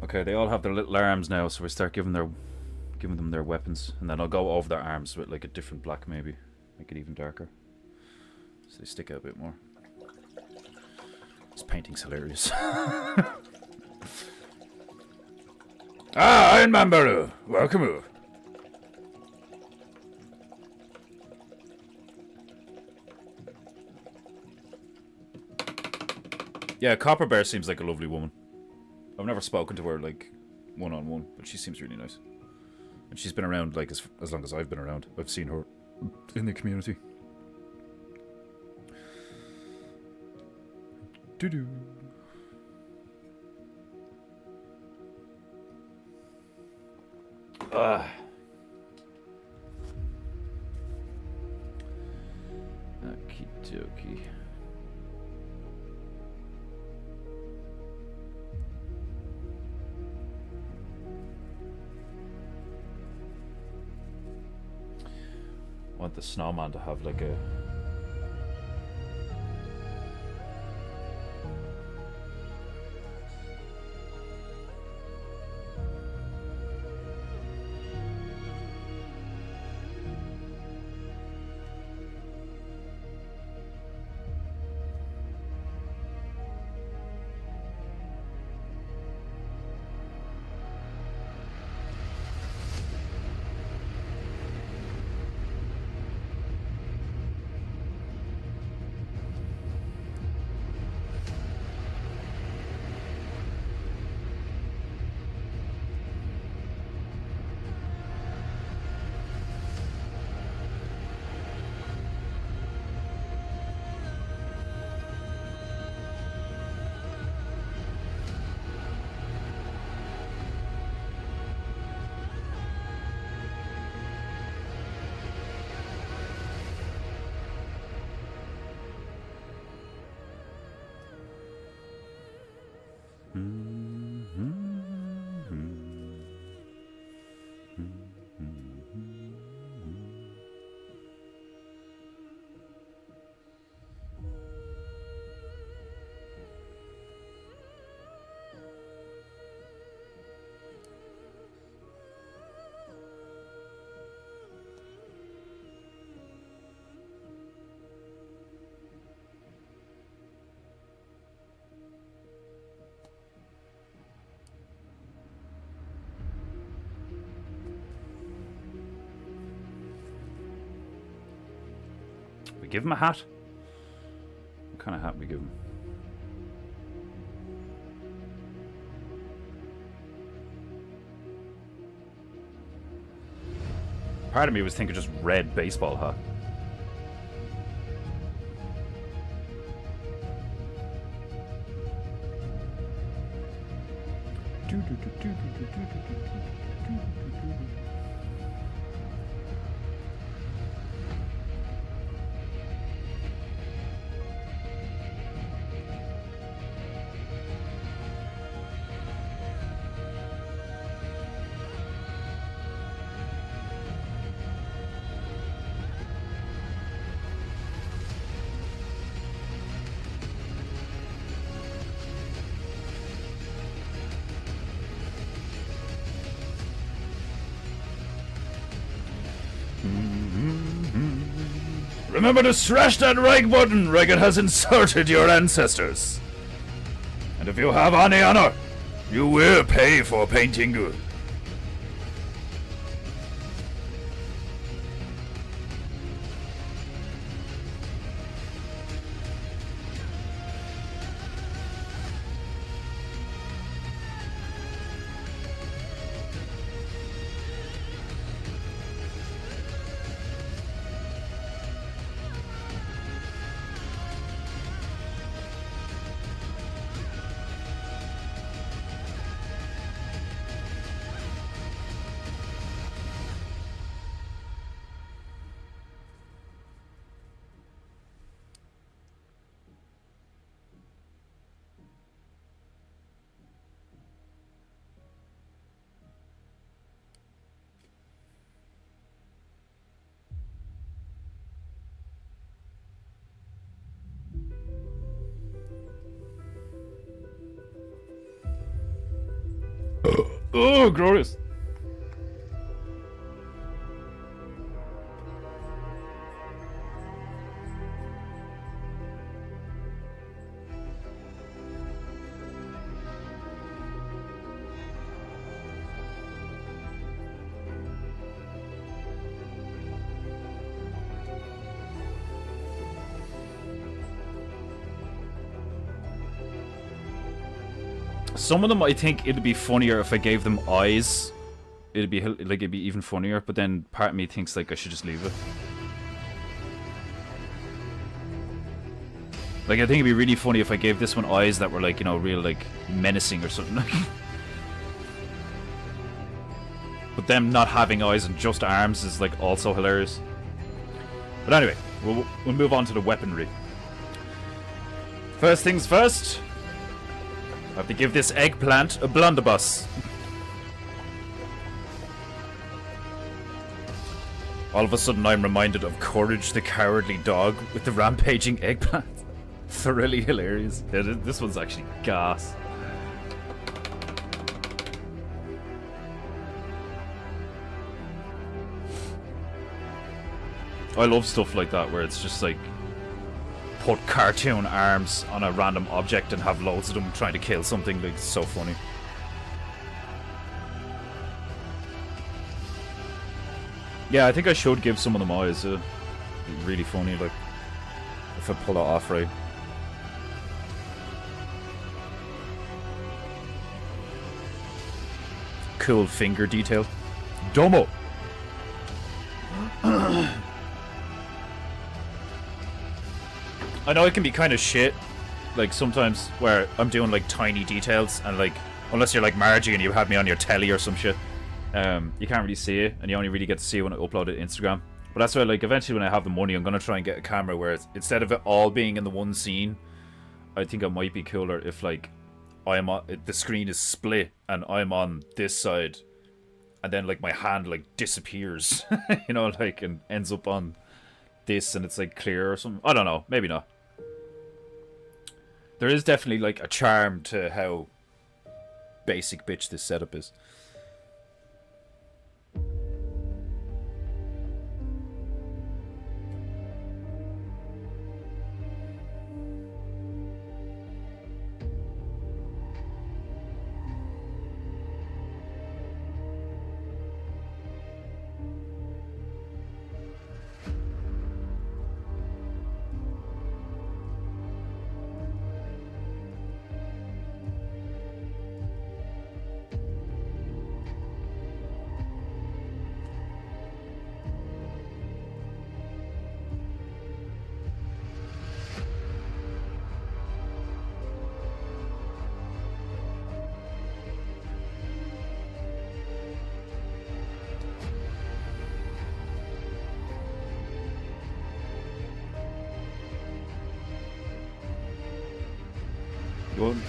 Okay, they all have their little arms now, so we start giving them their weapons, and then I'll go over their arms with like a different black, maybe make it even darker, so they stick out a bit more. This painting's hilarious. Iron Man Baru, welcome. Yeah, Copper Bear seems like a lovely woman. I've never spoken to her like one-on-one, but she seems really nice. And she's been around like as long as I've been around. I've seen her in the community. Doo-doo. Okie dokie. I want the snowman to have like a We give him a hat? What kind of hat we give him? Part of me was thinking just red baseball hat. Remember to smash that reg button. Regan has inserted your ancestors. And if you have any honor, you will pay for PEINTEINGU. Oh, glorious. Some of them, I think it'd be funnier if I gave them eyes. It'd be even funnier. But then part of me thinks like I should just leave it. Like I think it'd be really funny if I gave this one eyes that were like, you know, real like menacing or something. But them not having eyes and just arms is like also hilarious. But anyway, we'll move on to the weaponry. First things first. I have to give this eggplant a blunderbuss. All of a sudden I'm reminded of Courage the Cowardly Dog with the rampaging eggplant. Thoroughly hilarious. Yeah, this one's actually gas. I love stuff like that where it's just like put cartoon arms on a random object and have loads of them trying to kill something. Like, it's so funny. Yeah, I think I should give some of them eyes. Be really funny, like, if I pull it off right. Cool finger detail. Domo! I know it can be kind of shit, like sometimes where I'm doing like tiny details and like, unless you're like Margie and you have me on your telly or some shit, you can't really see it and you only really get to see it when I upload it to Instagram. But that's why like eventually when I have the money I'm going to try and get a camera where it's, instead of it all being in the one scene, I think it might be cooler if like I'm on, the screen is split and I'm on this side and then like my hand like disappears, you know, like, and ends up on this and it's like clear or something. I don't know, maybe not. There is definitely like a charm to how basic bitch this setup is.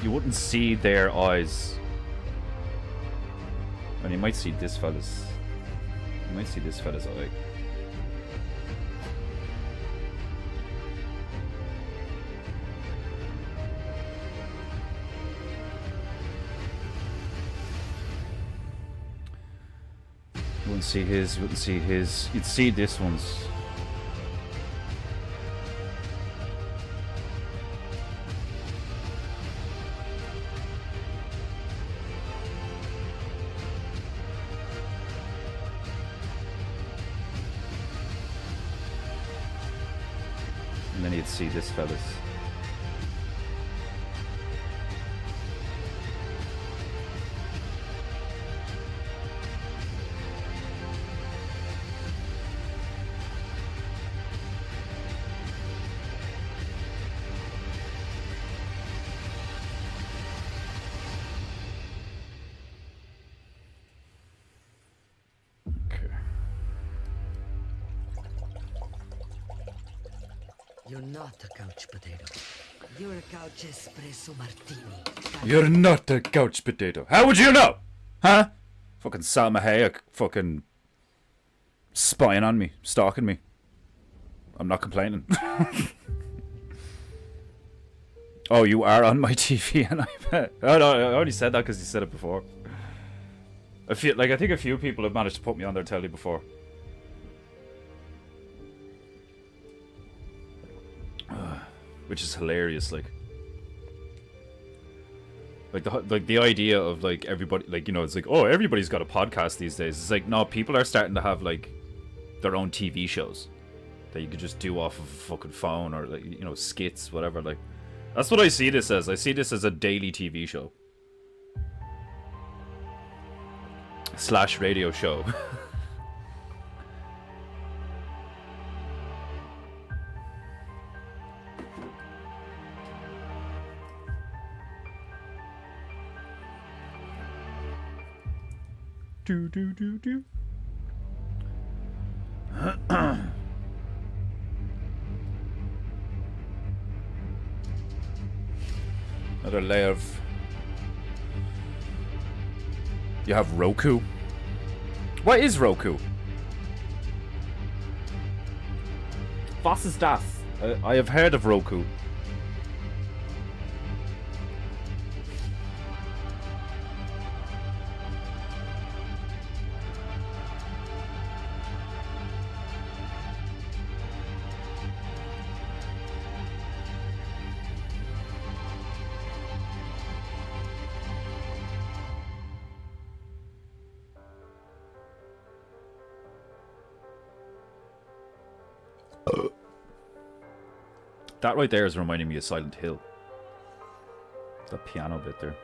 You wouldn't see their eyes. And you might see this fella's. You might see this fella's eye. You wouldn't see his, you wouldn't see his. You'd see this one's. And then you'd see this fella's. You're not a couch potato. You're a couch espresso martini. You're not a couch potato. How would you know? Huh? Fucking Salma Hayek fucking spying on me, stalking me. I'm not complaining. Oh, you are on my TV and I bet. Oh no, I already said that because you said it before. I think a few people have managed to put me on their telly before. Which is hilarious, like the idea of like everybody, like, you know, it's like, oh, everybody's got a podcast these days. It's like, no, people are starting to have like their own TV shows that you could just do off of a fucking phone, or like, you know, skits, whatever. Like, that's what I see this as. I see this as a daily TV show / radio show. Do do do do. Another layer of. You have Roku. What is Roku? Was ist das? I have heard of Roku. That right there is reminding me of Silent Hill. That piano bit there.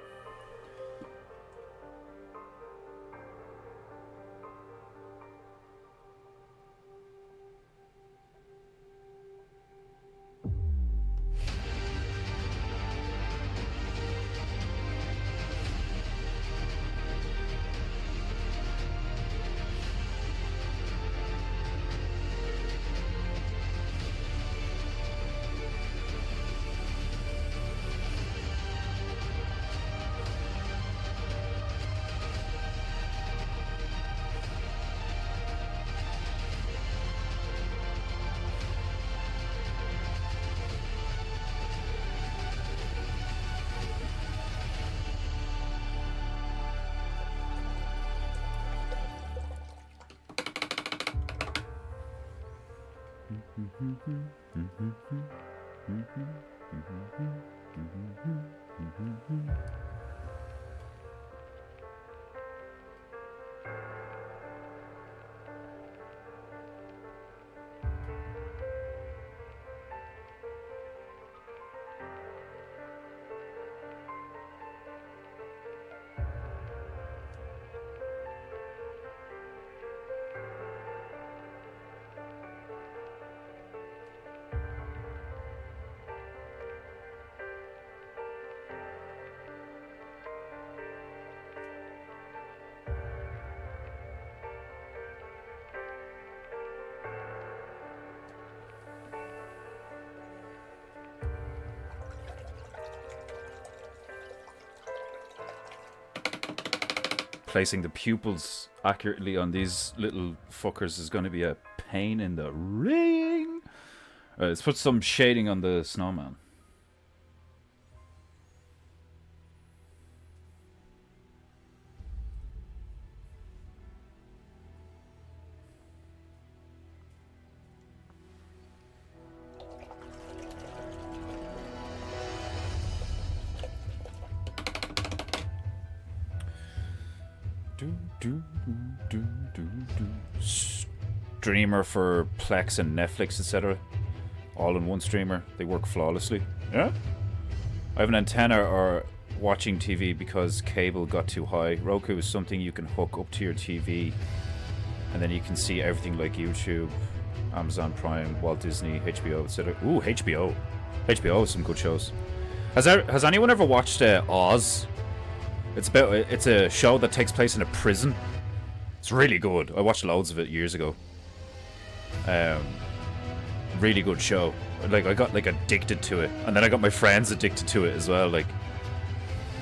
placing the pupils accurately on these little fuckers is going to be a pain in the ring. Let's put some shading on the snowman. Streamer for Plex and Netflix, etc. All in one streamer. They work flawlessly. Yeah? I have an antenna or watching TV because cable got too high. Roku is something you can hook up to your TV and then you can see everything like YouTube, Amazon Prime, Walt Disney, HBO, etc. Ooh, HBO. HBO has some good shows. Has anyone ever watched Oz? It's a show that takes place in a prison. It's really good. I watched loads of it years ago. Really good show. Like I got like addicted to it, and then I got my friends addicted to it as well. Like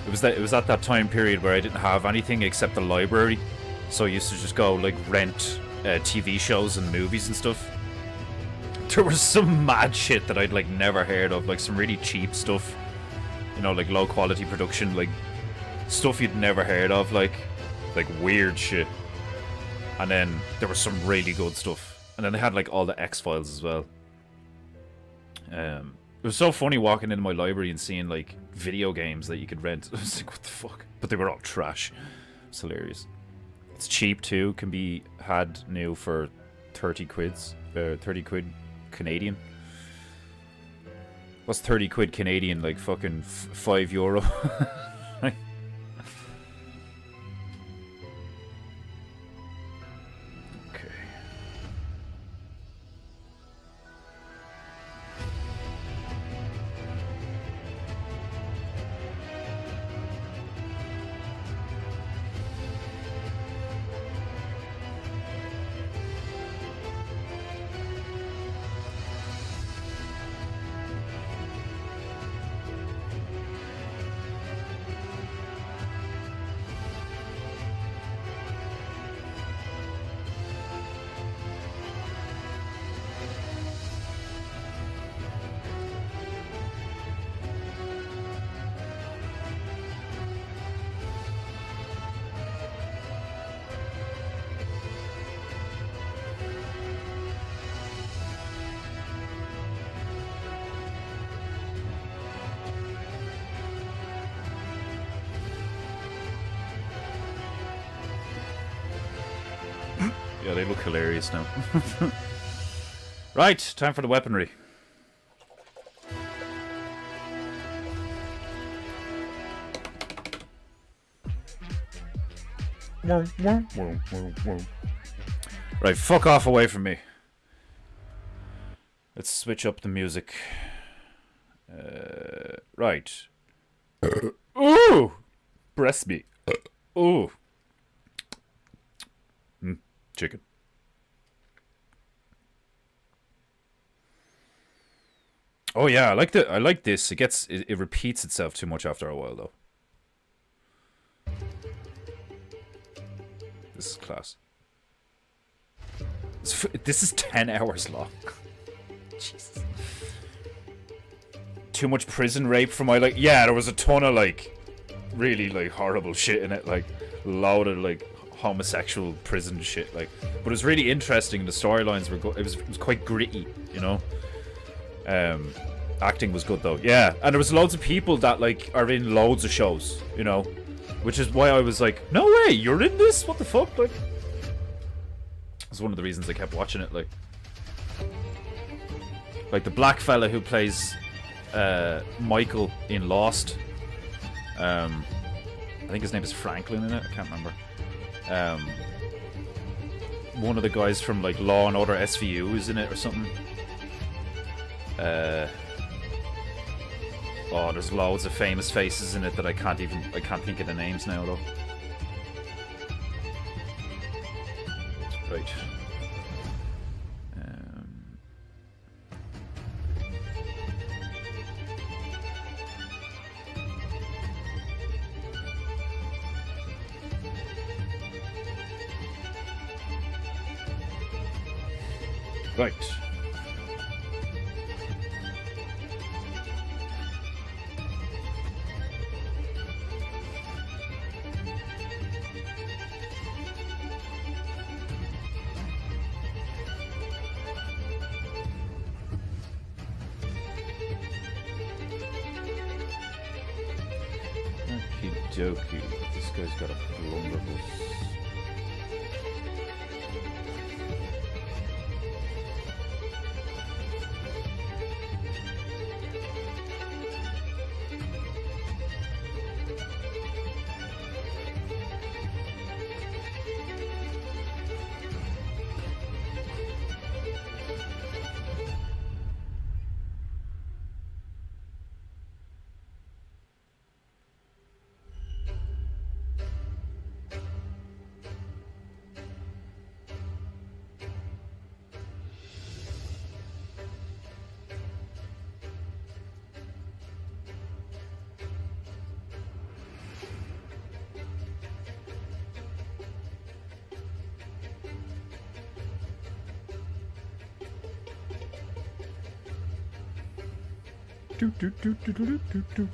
it was at that time period where I didn't have anything except the library, so I used to just go like rent TV shows and movies and stuff. There was some mad shit that I'd like never heard of, like some really cheap stuff, you know, like low quality production, like stuff you'd never heard of, like weird shit. And then there was some really good stuff. And then they had like all the X-Files as well. It was so funny walking into my library and seeing like video games that you could rent. I was like, what the fuck? But they were all trash. It's hilarious. It's cheap too. Can be had new for 30 quids. 30 quid Canadian. What's 30 quid Canadian? Like fucking €5. Yeah, they look hilarious now. Right, time for the weaponry. Right, fuck off away from me. Let's switch up the music. Right. Ooh! Breast meat. Ooh. Chicken. Oh yeah, I like this. It repeats itself too much after a while though. This is class. This is 10 hours long. Jesus. Too much prison rape for my yeah, there was a ton of like really like horrible shit in it, like loud of like homosexual prison shit, like, but it was really interesting. The storylines were it was quite gritty, you know. Acting was good though, yeah, and there was loads of people that like are in loads of shows, you know, which is why I was like, no way, you're in this? What the fuck? Like, it's one of the reasons I kept watching it. Like the black fella who plays Michael in Lost, I think his name is Franklin in it, I can't remember. One of the guys from like Law and Order SVU is in it or something. Oh, there's loads of famous faces in it that I can't think of the names now though. Right. Right. Okie dokie. This guy's got a blunderbuss. Do, do, do, do, do, do, do.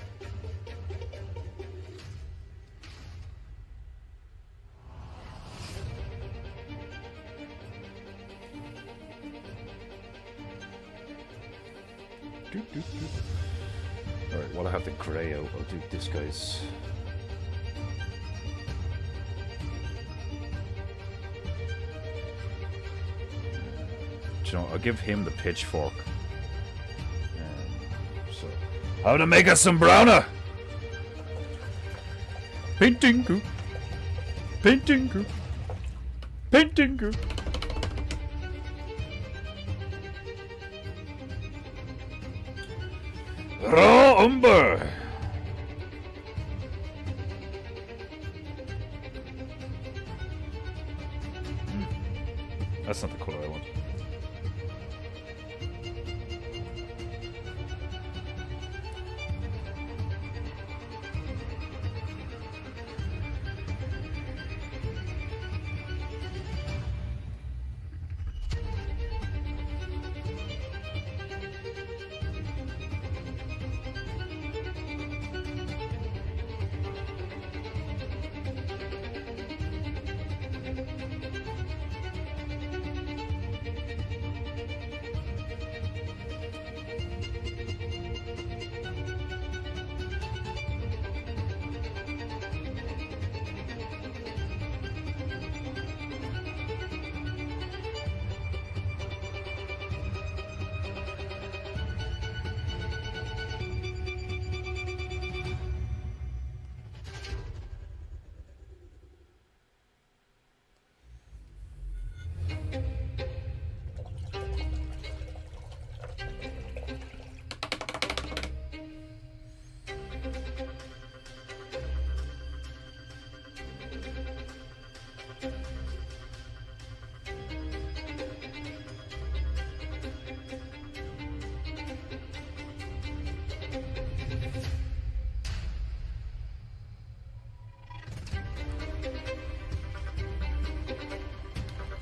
Alright, while I have the grey out, I'll do this guy's. Do you know, I'll give him the pitchfork. So, how to make us some browner? PEINTEINGU. PEINTEINGU. PEINTEINGU. Raw umber. That's not the color I want.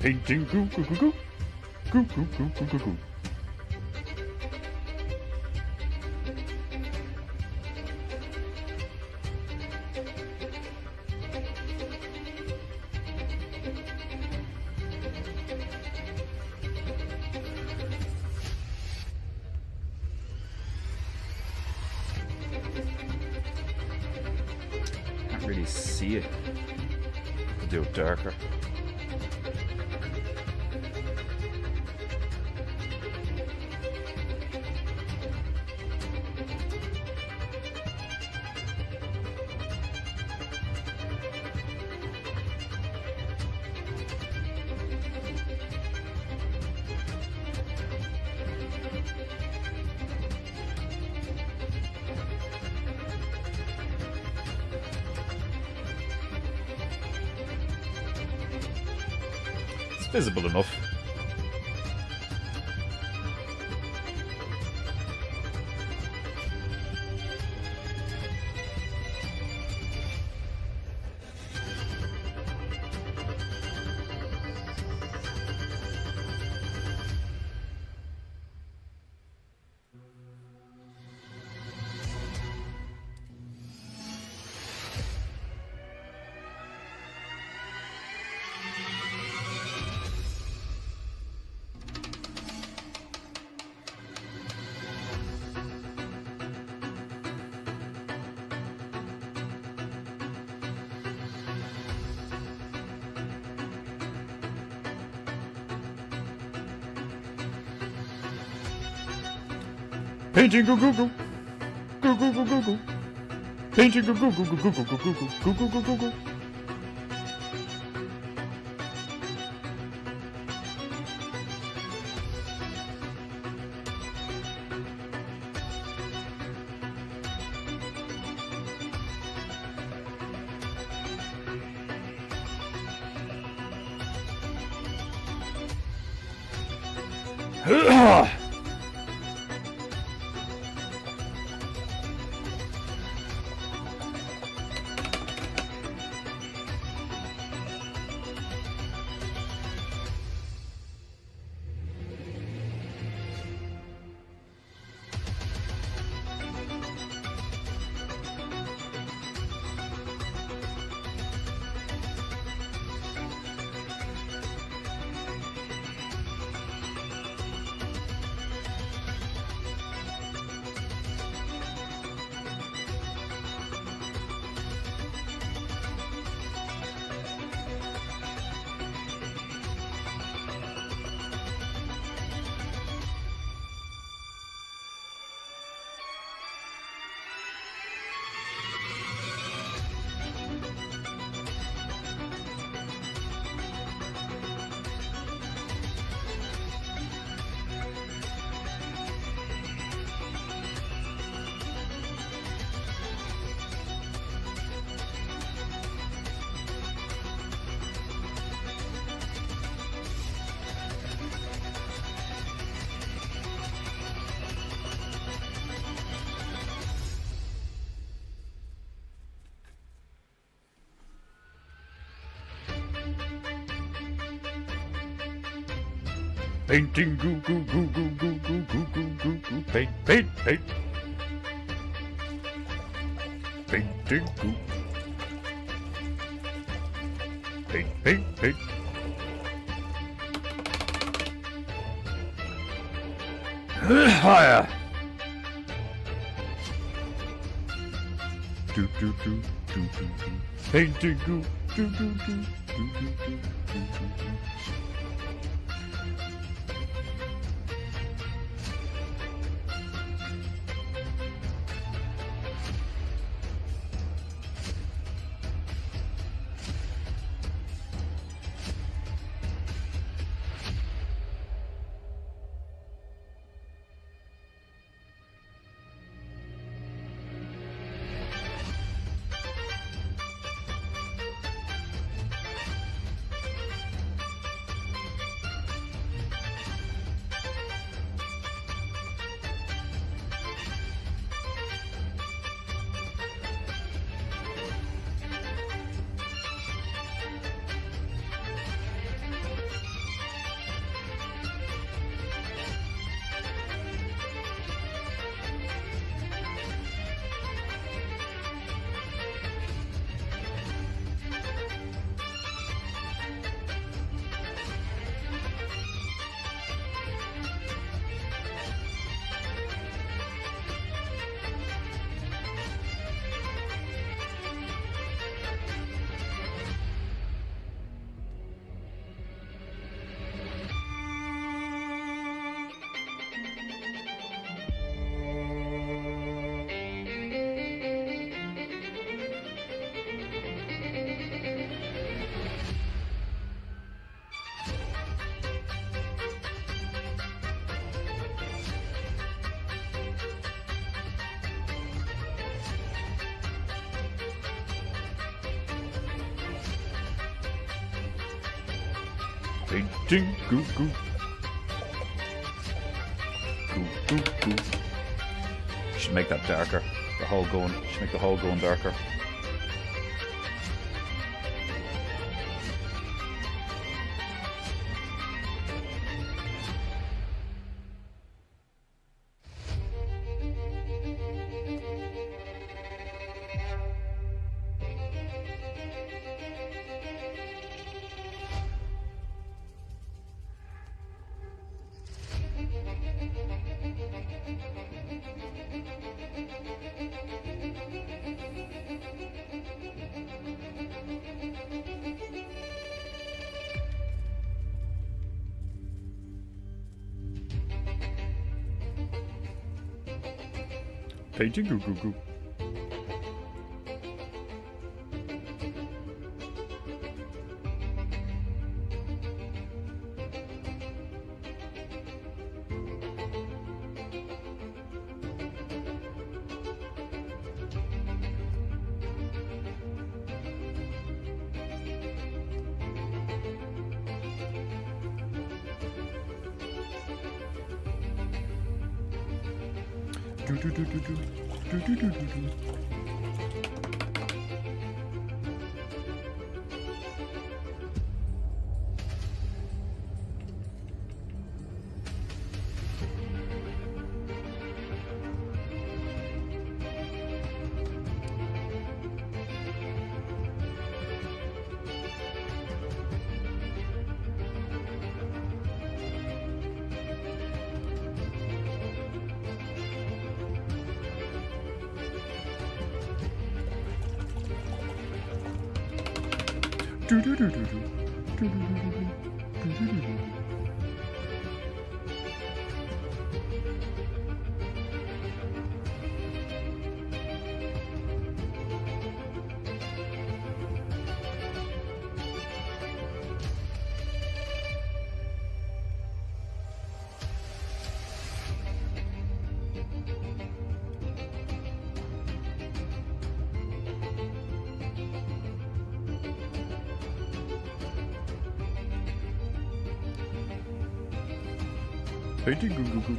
PEINTEINGU. Goo goo goo. Goo goo goo goo goo goo. Can't really see it. I'll do it darker. Visible enough. Painting goo goo goo. Goo goo goo goo goo. Painting goo goo goo goo goo goo goo goo goo goo goo goo goo. Painting goo goo goo goo goo goo goo goo goo goo. Paint, paint, paint. Painting goo. Paint, paint, paint. Higher. Do do do do do do. Painting goo. Do do do do do do do do do. Painting goo goo. Goo goo goo. Should make that darker. The hole going. Should make the hole going darker. Painting goo goo goo. Painting goo goo goo.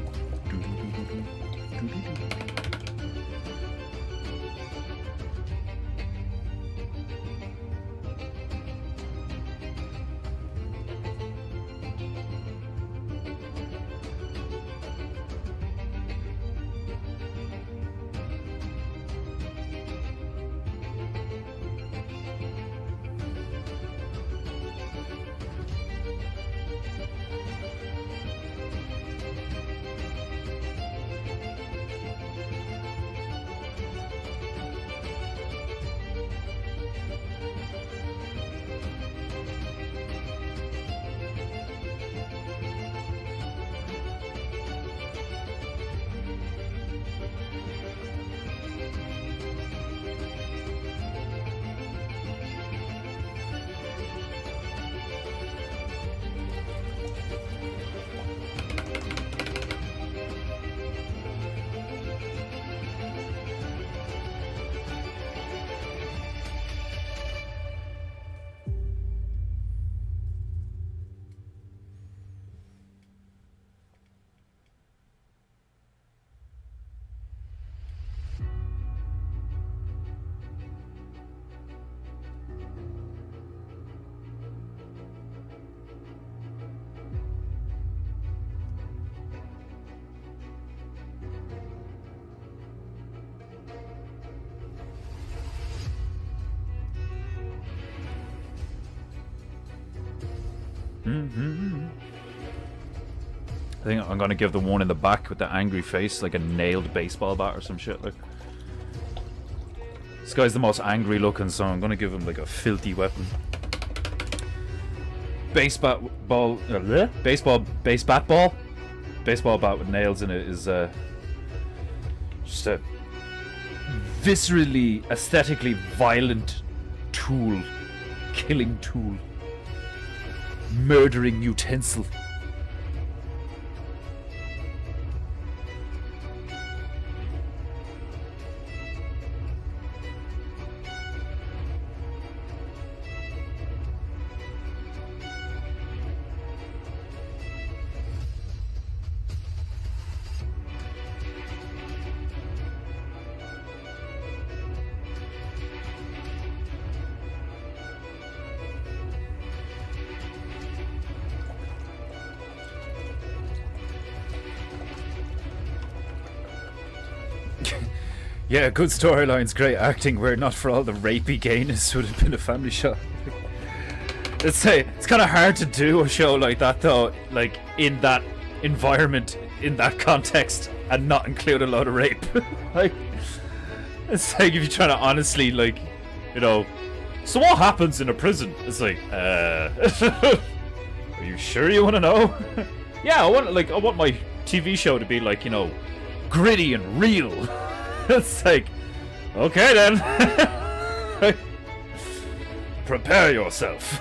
I think I'm gonna give the one in the back with the angry face like a nailed baseball bat or some shit. Like, this guy's the most angry looking, so I'm gonna give him like a filthy weapon. Base bat ball, base bat ball, baseball bat with nails in it is just a viscerally, aesthetically violent tool, killing tool, murdering utensil. Yeah, good storylines, great acting. Were it not for all the rapey gayness, would have been a family show. Let's say it's kind of hard to do a show like that, though, like in that environment, in that context, and not include a load of rape. Like, it's like if you're trying to honestly, like, you know, so what happens in a prison? It's like, are you sure you want to know? Yeah, I want my TV show to be like, you know, gritty and real. It's like, okay then. Prepare yourself.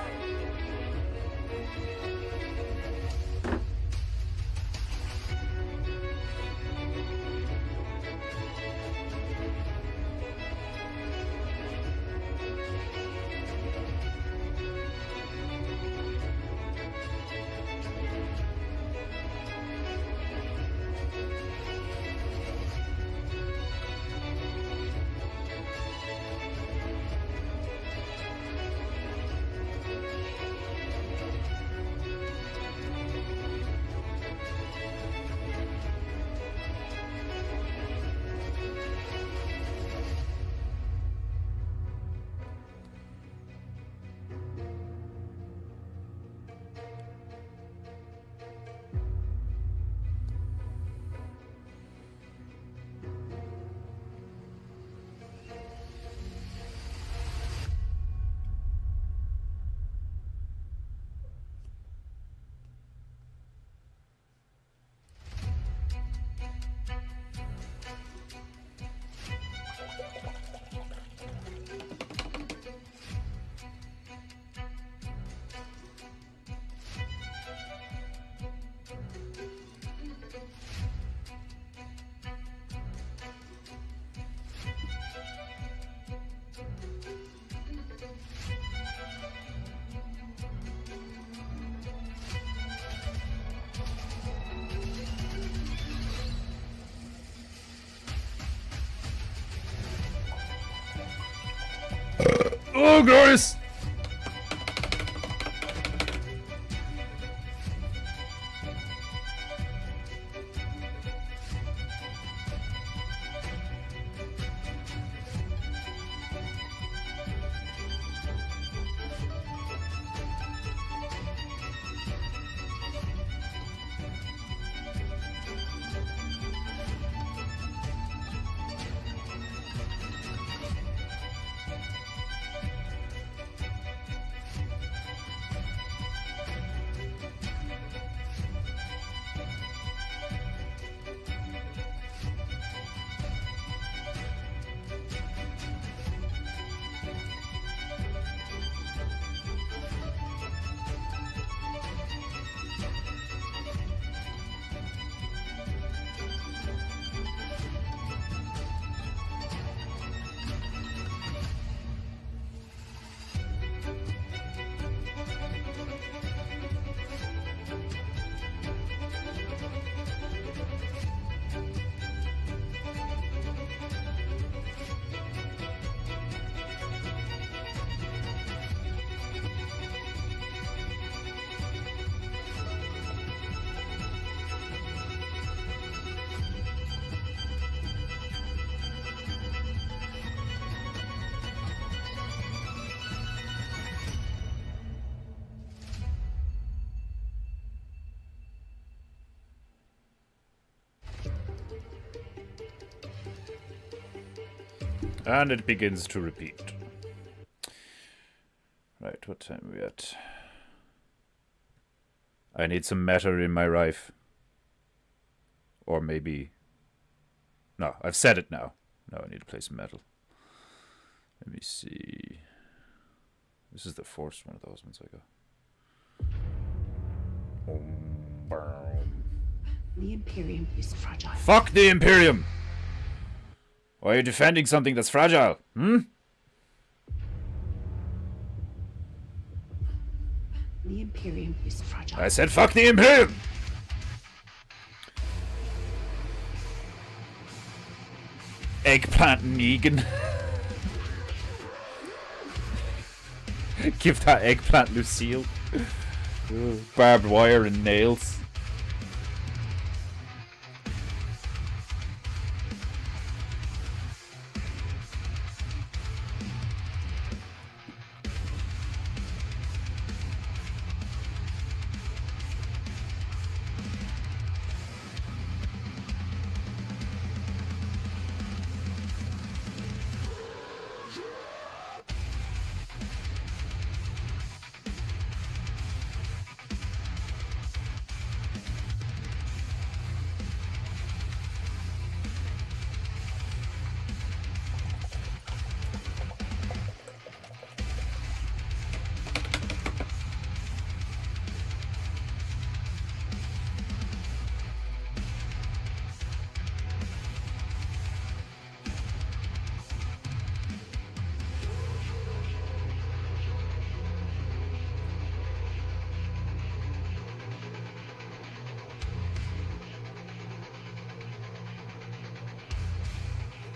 Oh, glorious! And it begins to repeat. Right, what time are we at? I need some matter in my rife. Or maybe... No, I've said it now. No, I need to play some metal. Let me see. This is the first one of those ones I got. The Imperium is fragile. Fuck the Imperium! Why are you defending something that's fragile? Hmm? The Imperium is fragile. I said fuck the Imperium! Eggplant Negan. Give that eggplant Lucille. Barbed wire and nails.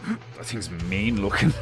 That thing's mean looking.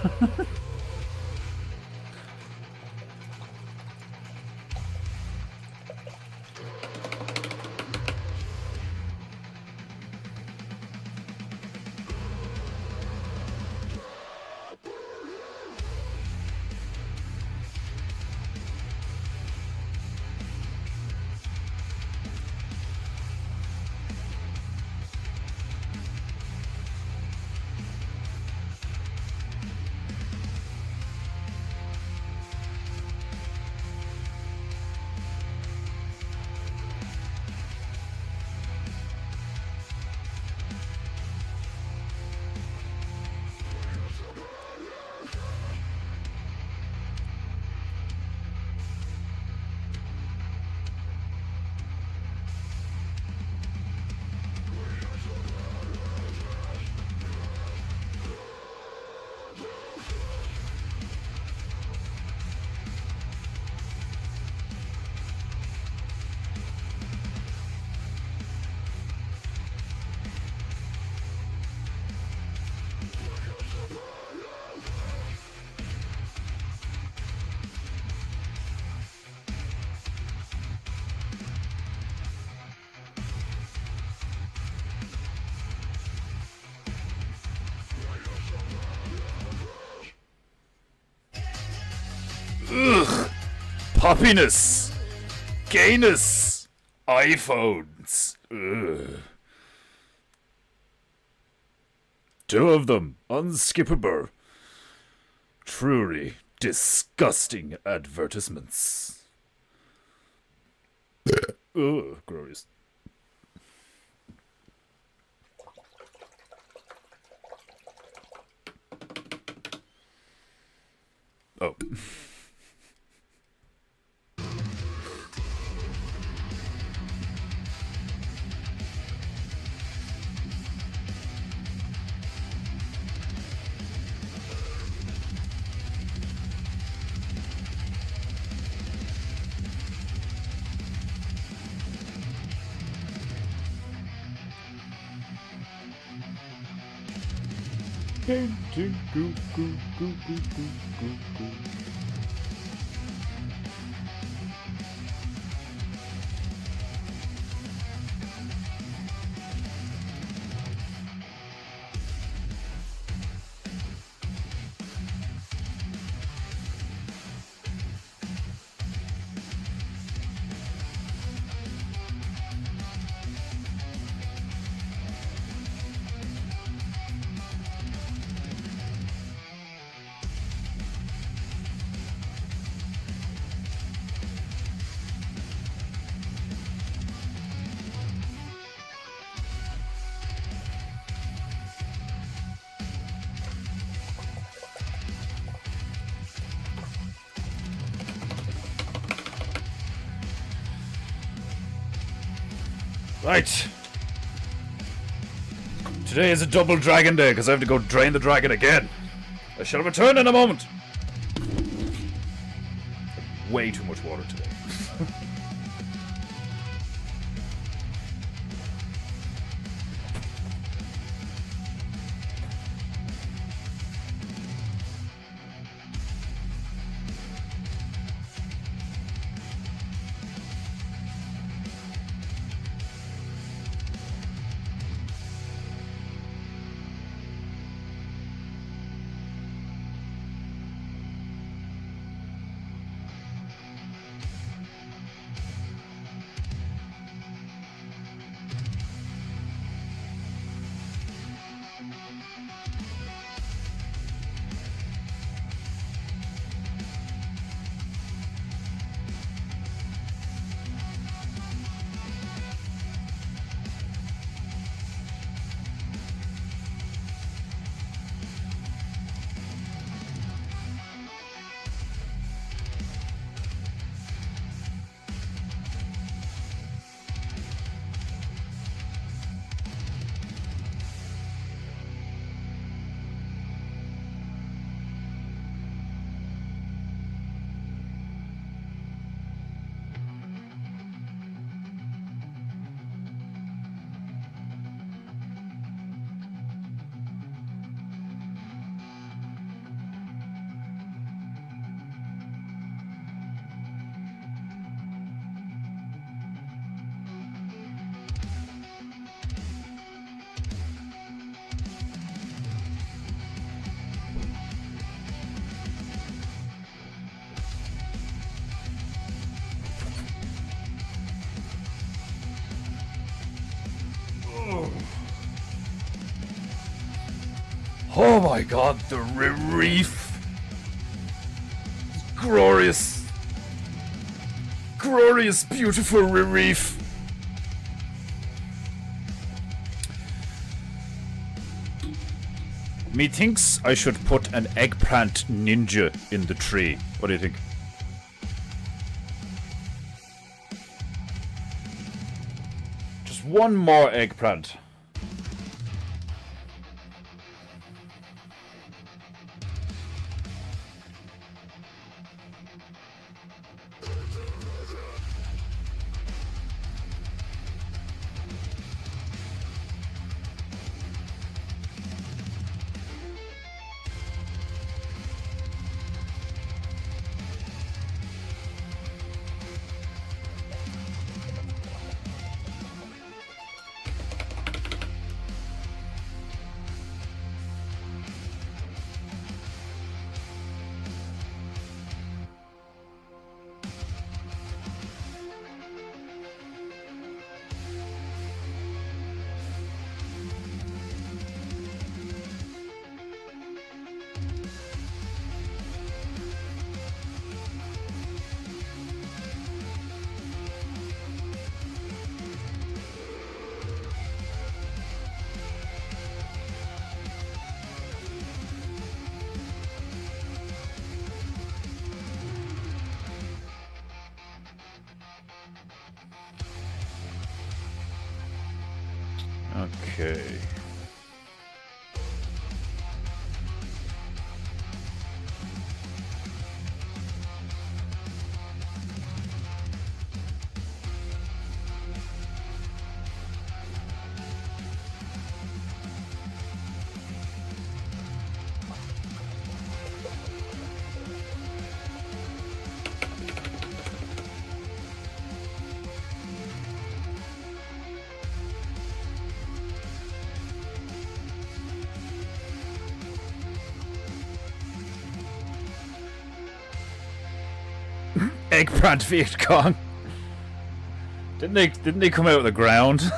Ugh! Poppiness! Gayness! iPhones! Ugh. 2 of them, unskippable. Truly disgusting advertisements. Ugh, gross. Oh. Painting goo goo goo goo goo goo goo. Right. Today is a double dragon day because I have to go drain the dragon again. I shall return in a moment. Way too much water today. Oh my god, the reef. Glorious. Glorious, beautiful reef. Methinks I should put an eggplant ninja in the tree. What do you think? Just one more eggplant. Okay. Eggplant Viet Cong. Didn't they come out of the ground?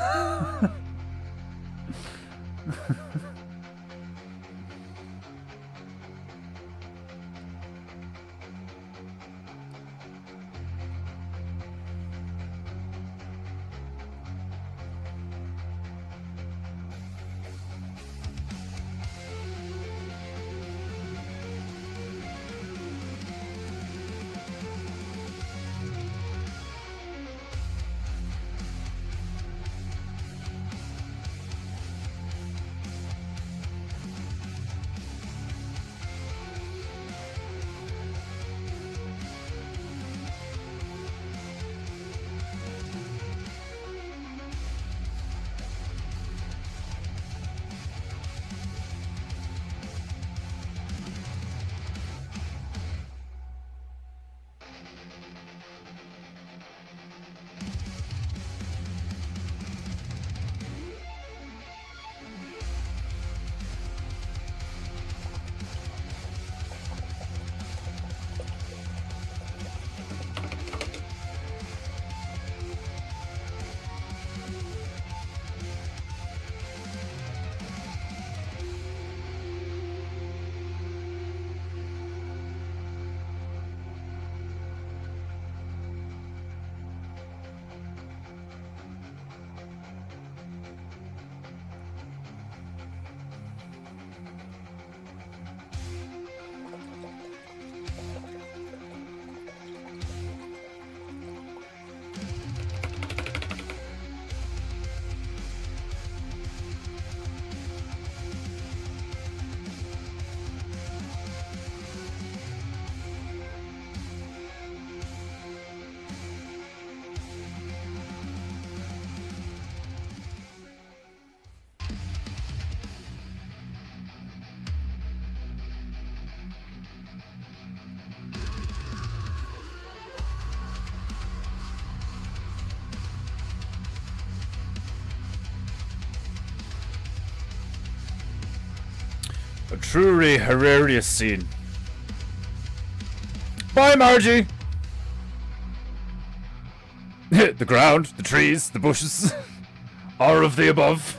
A truly hilarious scene. Bye, Margie! The ground, the trees, the bushes. All of the above.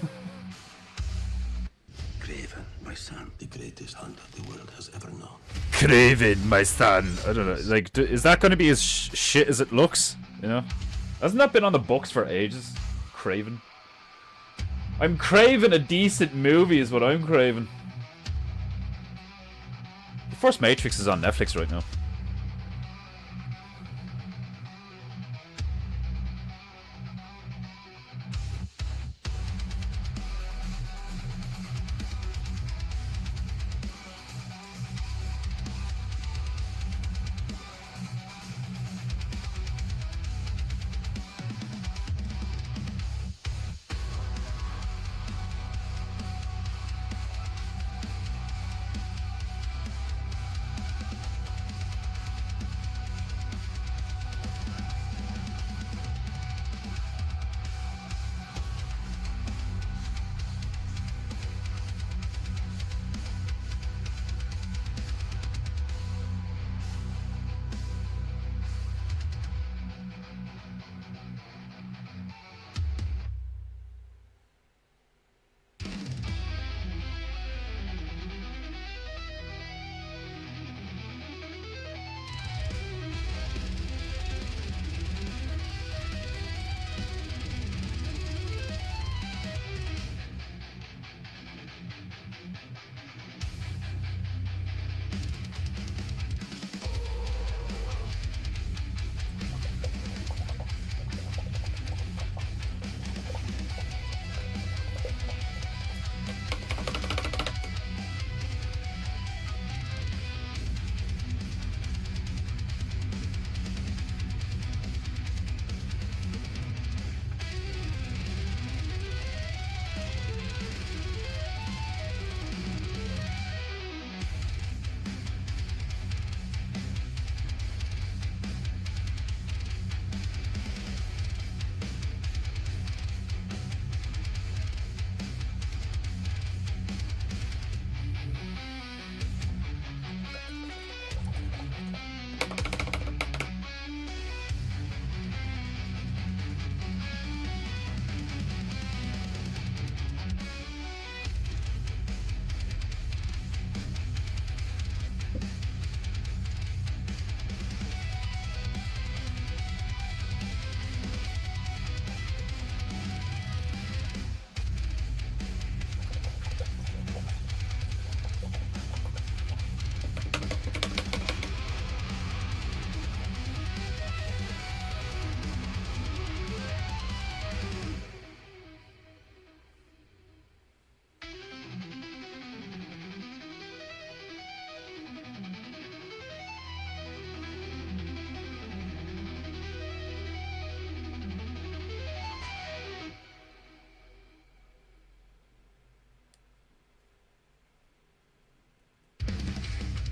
Graven, my son, the greatest hunter the world has ever known. Craven, my son. I don't know. Like, is that going to be as shit as it looks? You know? Hasn't that been on the books for ages? Craven. I'm craving a decent movie is what I'm craving. The first Matrix is on Netflix right now.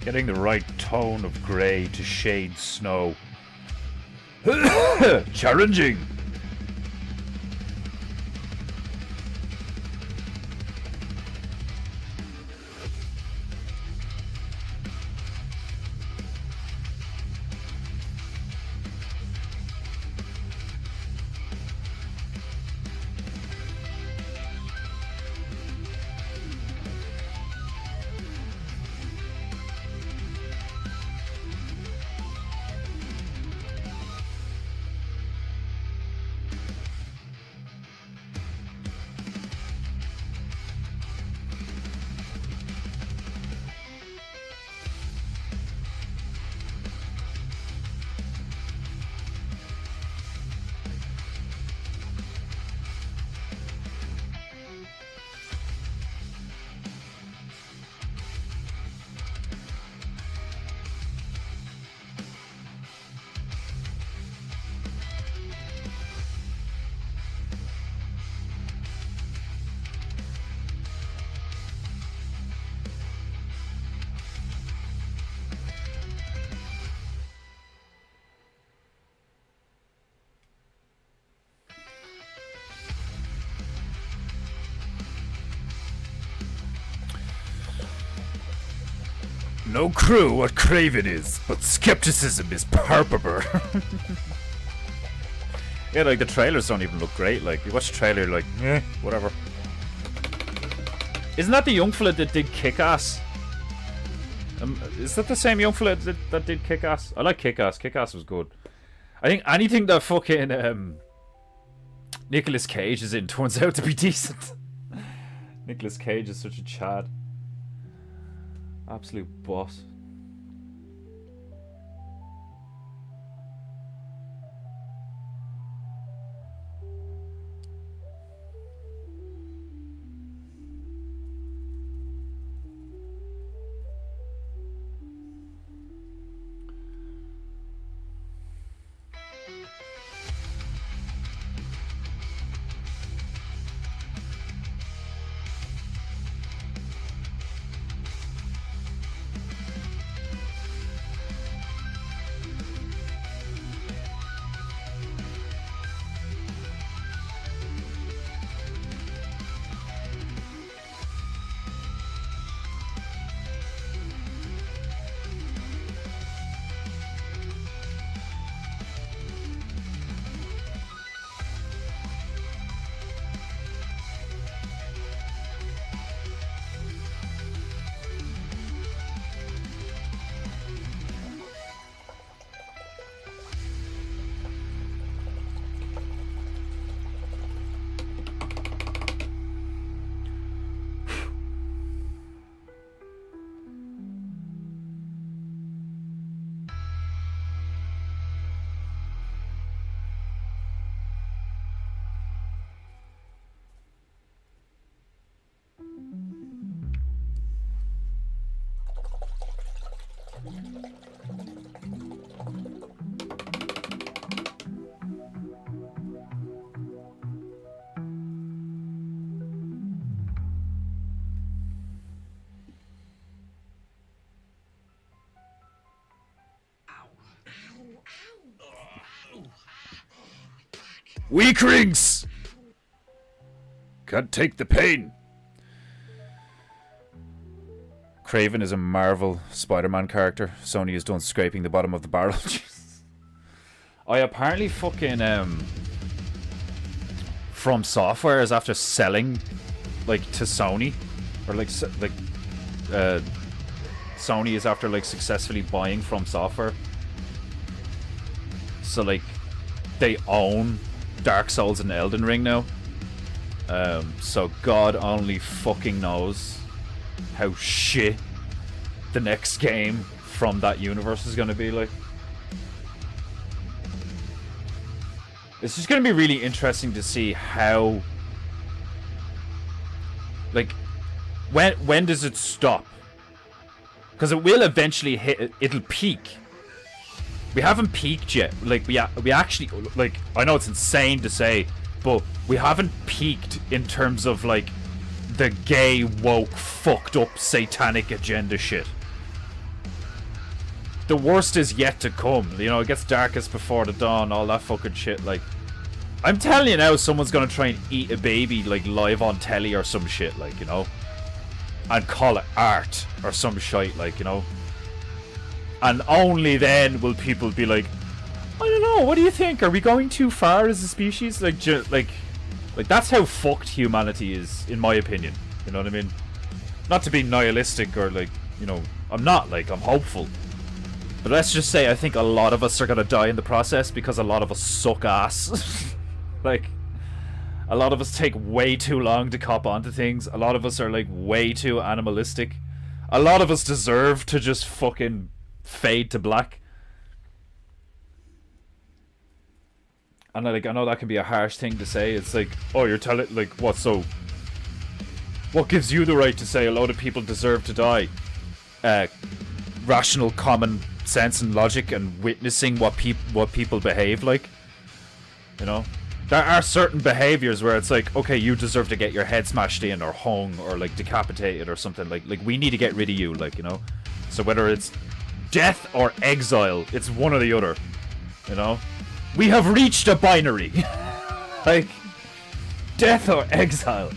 Getting the right tone of grey to shade snow. Challenging! No clue what Craven is, but skepticism is palpable. Yeah, like the trailers don't even look great. Like you watch the trailer, you're like, eh, whatever. Isn't that the young fella that did Kick-Ass? Is that the same young fella that did Kick-Ass? I like Kick-Ass. Kick-Ass was good. I think anything that fucking Nicolas Cage is in turns out to be decent. Nicolas Cage is such a Chad. Absolute boss. Weaklings! Can't take the pain. Craven is a Marvel Spider-Man character. Sony is done scraping the bottom of the barrel. I apparently fucking From Software is after selling like to Sony, or Sony is after like successfully buying From Software. So like they own Dark Souls and Elden Ring now. So God only fucking knows how shit the next game from that universe is going to be like. It's just going to be really interesting to see how, like, when does it stop? Because it will eventually hit. It'll peak. We haven't peaked yet. Like we actually, like, I know it's insane to say, but we haven't peaked in terms of like the gay, woke, fucked up, satanic agenda shit. The worst is yet to come. You know, it gets darkest before the dawn, all that fucking shit. Like, I'm telling you now, someone's gonna try and eat a baby like live on telly or some shit, like, you know, and call it art or some shite, like, you know. And only then will people be like, I don't know, what do you think? Are we going too far as a species? Like that's how fucked humanity is, in my opinion. You know what I mean? Not to be nihilistic or like, you know, I'm not, like, I'm hopeful. But let's just say I think a lot of us are gonna die in the process because a lot of us suck ass. Like, a lot of us take way too long to cop onto things. A lot of us are like way too animalistic. A lot of us deserve to just fucking fade to black. And like, I know that can be a harsh thing to say. It's like, oh, you're telling, like, what? So what gives you the right to say a load of people deserve to die? Rational common sense and logic and witnessing what people behave like. You know, there are certain behaviors where it's like, okay, you deserve to get your head smashed in or hung or like decapitated or something. Like we need to get rid of you, like, you know. So whether it's death or exile, it's one or the other, you know. We have reached a binary. Like, death or exile.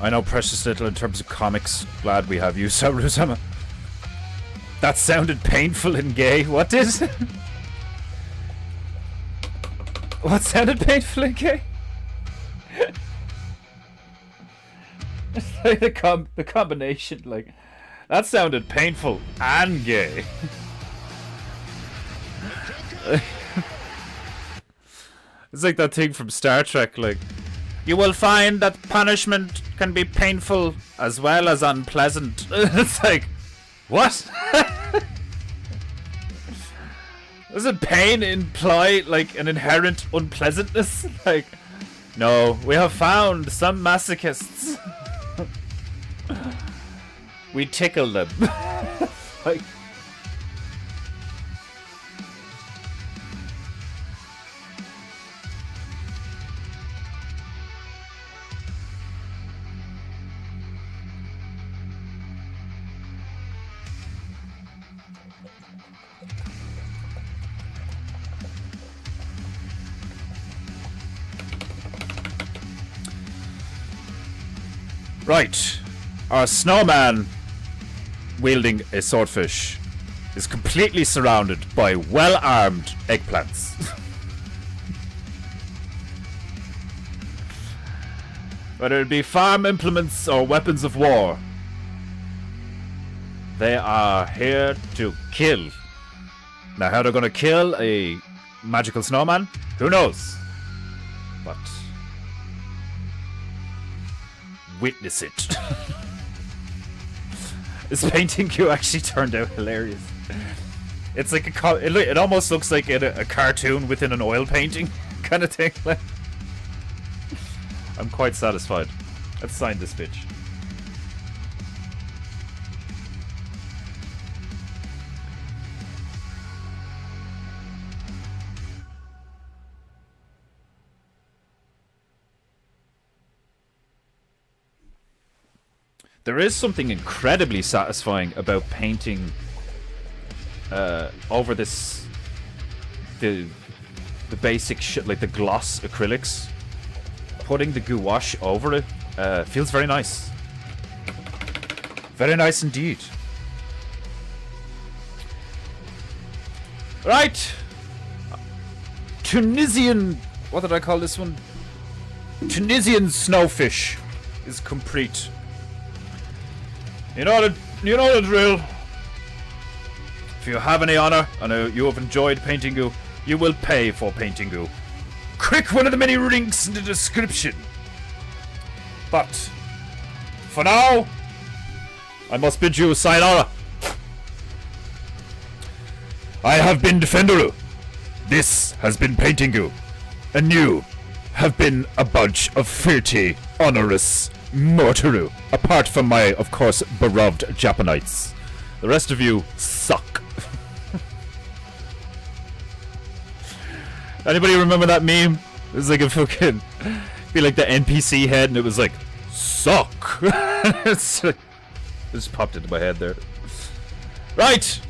I know precious little in terms of comics. Glad we have you, Sarusama. That sounded painful and gay. What did? What sounded painful and gay? It's like the combination, like, that sounded painful and gay. It's like that thing from Star Trek, like, you will find that punishment can be painful as well as unpleasant. It's like, what? Doesn't pain imply, like, an inherent unpleasantness? Like, no, we have found some masochists. We tickle them. Like, right, our snowman wielding a swordfish is completely surrounded by well-armed eggplants. Whether it be farm implements or weapons of war, they are here to kill. Now, how they're gonna kill a magical snowman, who knows? But witness it. This painting you actually turned out hilarious. It's like it almost looks like a cartoon within an oil painting kind of thing. Like, I'm quite satisfied. Let's sign this bitch. There is something incredibly satisfying about painting over this the basic shit, like the gloss acrylics. Putting the gouache over it feels very nice. Very nice indeed. Right. Tunisian, what did I call this one? Tunisian Snowfish is complete. You know the drill. If you have any honor and you have enjoyed PEINTEINGU, you will pay for PEINTEINGU. Click one of the many links in the description. But for now, I must bid you sayonara. I have been Defenderu. This has been PEINTEINGU. And you have been a bunch of filthy, honorous Mortaru, apart from my, of course, beloved Japanites. The rest of you suck. Anybody remember that meme? It was like a fucking, be like the NPC head, and it was like, suck. It's like, it just popped into my head there. Right.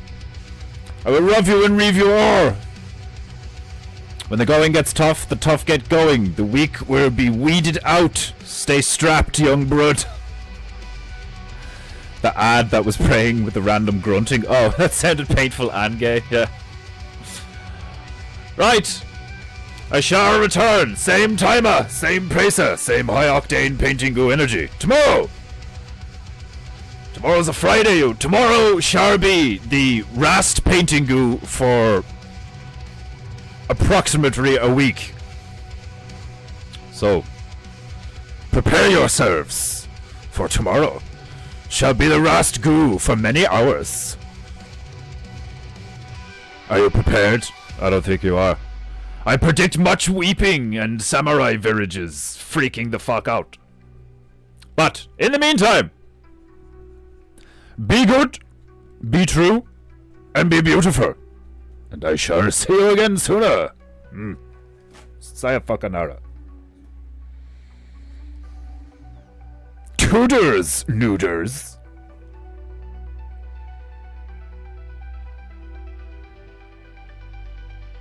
I will love you and leave you all. When the going gets tough, the tough get going. The weak will be weeded out. Stay strapped, young blood. The ad that was praying with the random grunting. Oh, that sounded painful and gay. Yeah. Right. I shall return. Same timer, same pracer, same high-octane PEINTEINGU energy. Tomorrow. Tomorrow's a Friday, you. Tomorrow shall be the last PEINTEINGU for approximately a week. So, prepare yourselves, for tomorrow shall be the last goo for many hours. Are you prepared? I don't think you are. I predict much weeping and samurai villages freaking the fuck out. But, in the meantime, be good, be true, and be beautiful. And I shall see you again sooner. Sayonara. Tooders, nooders.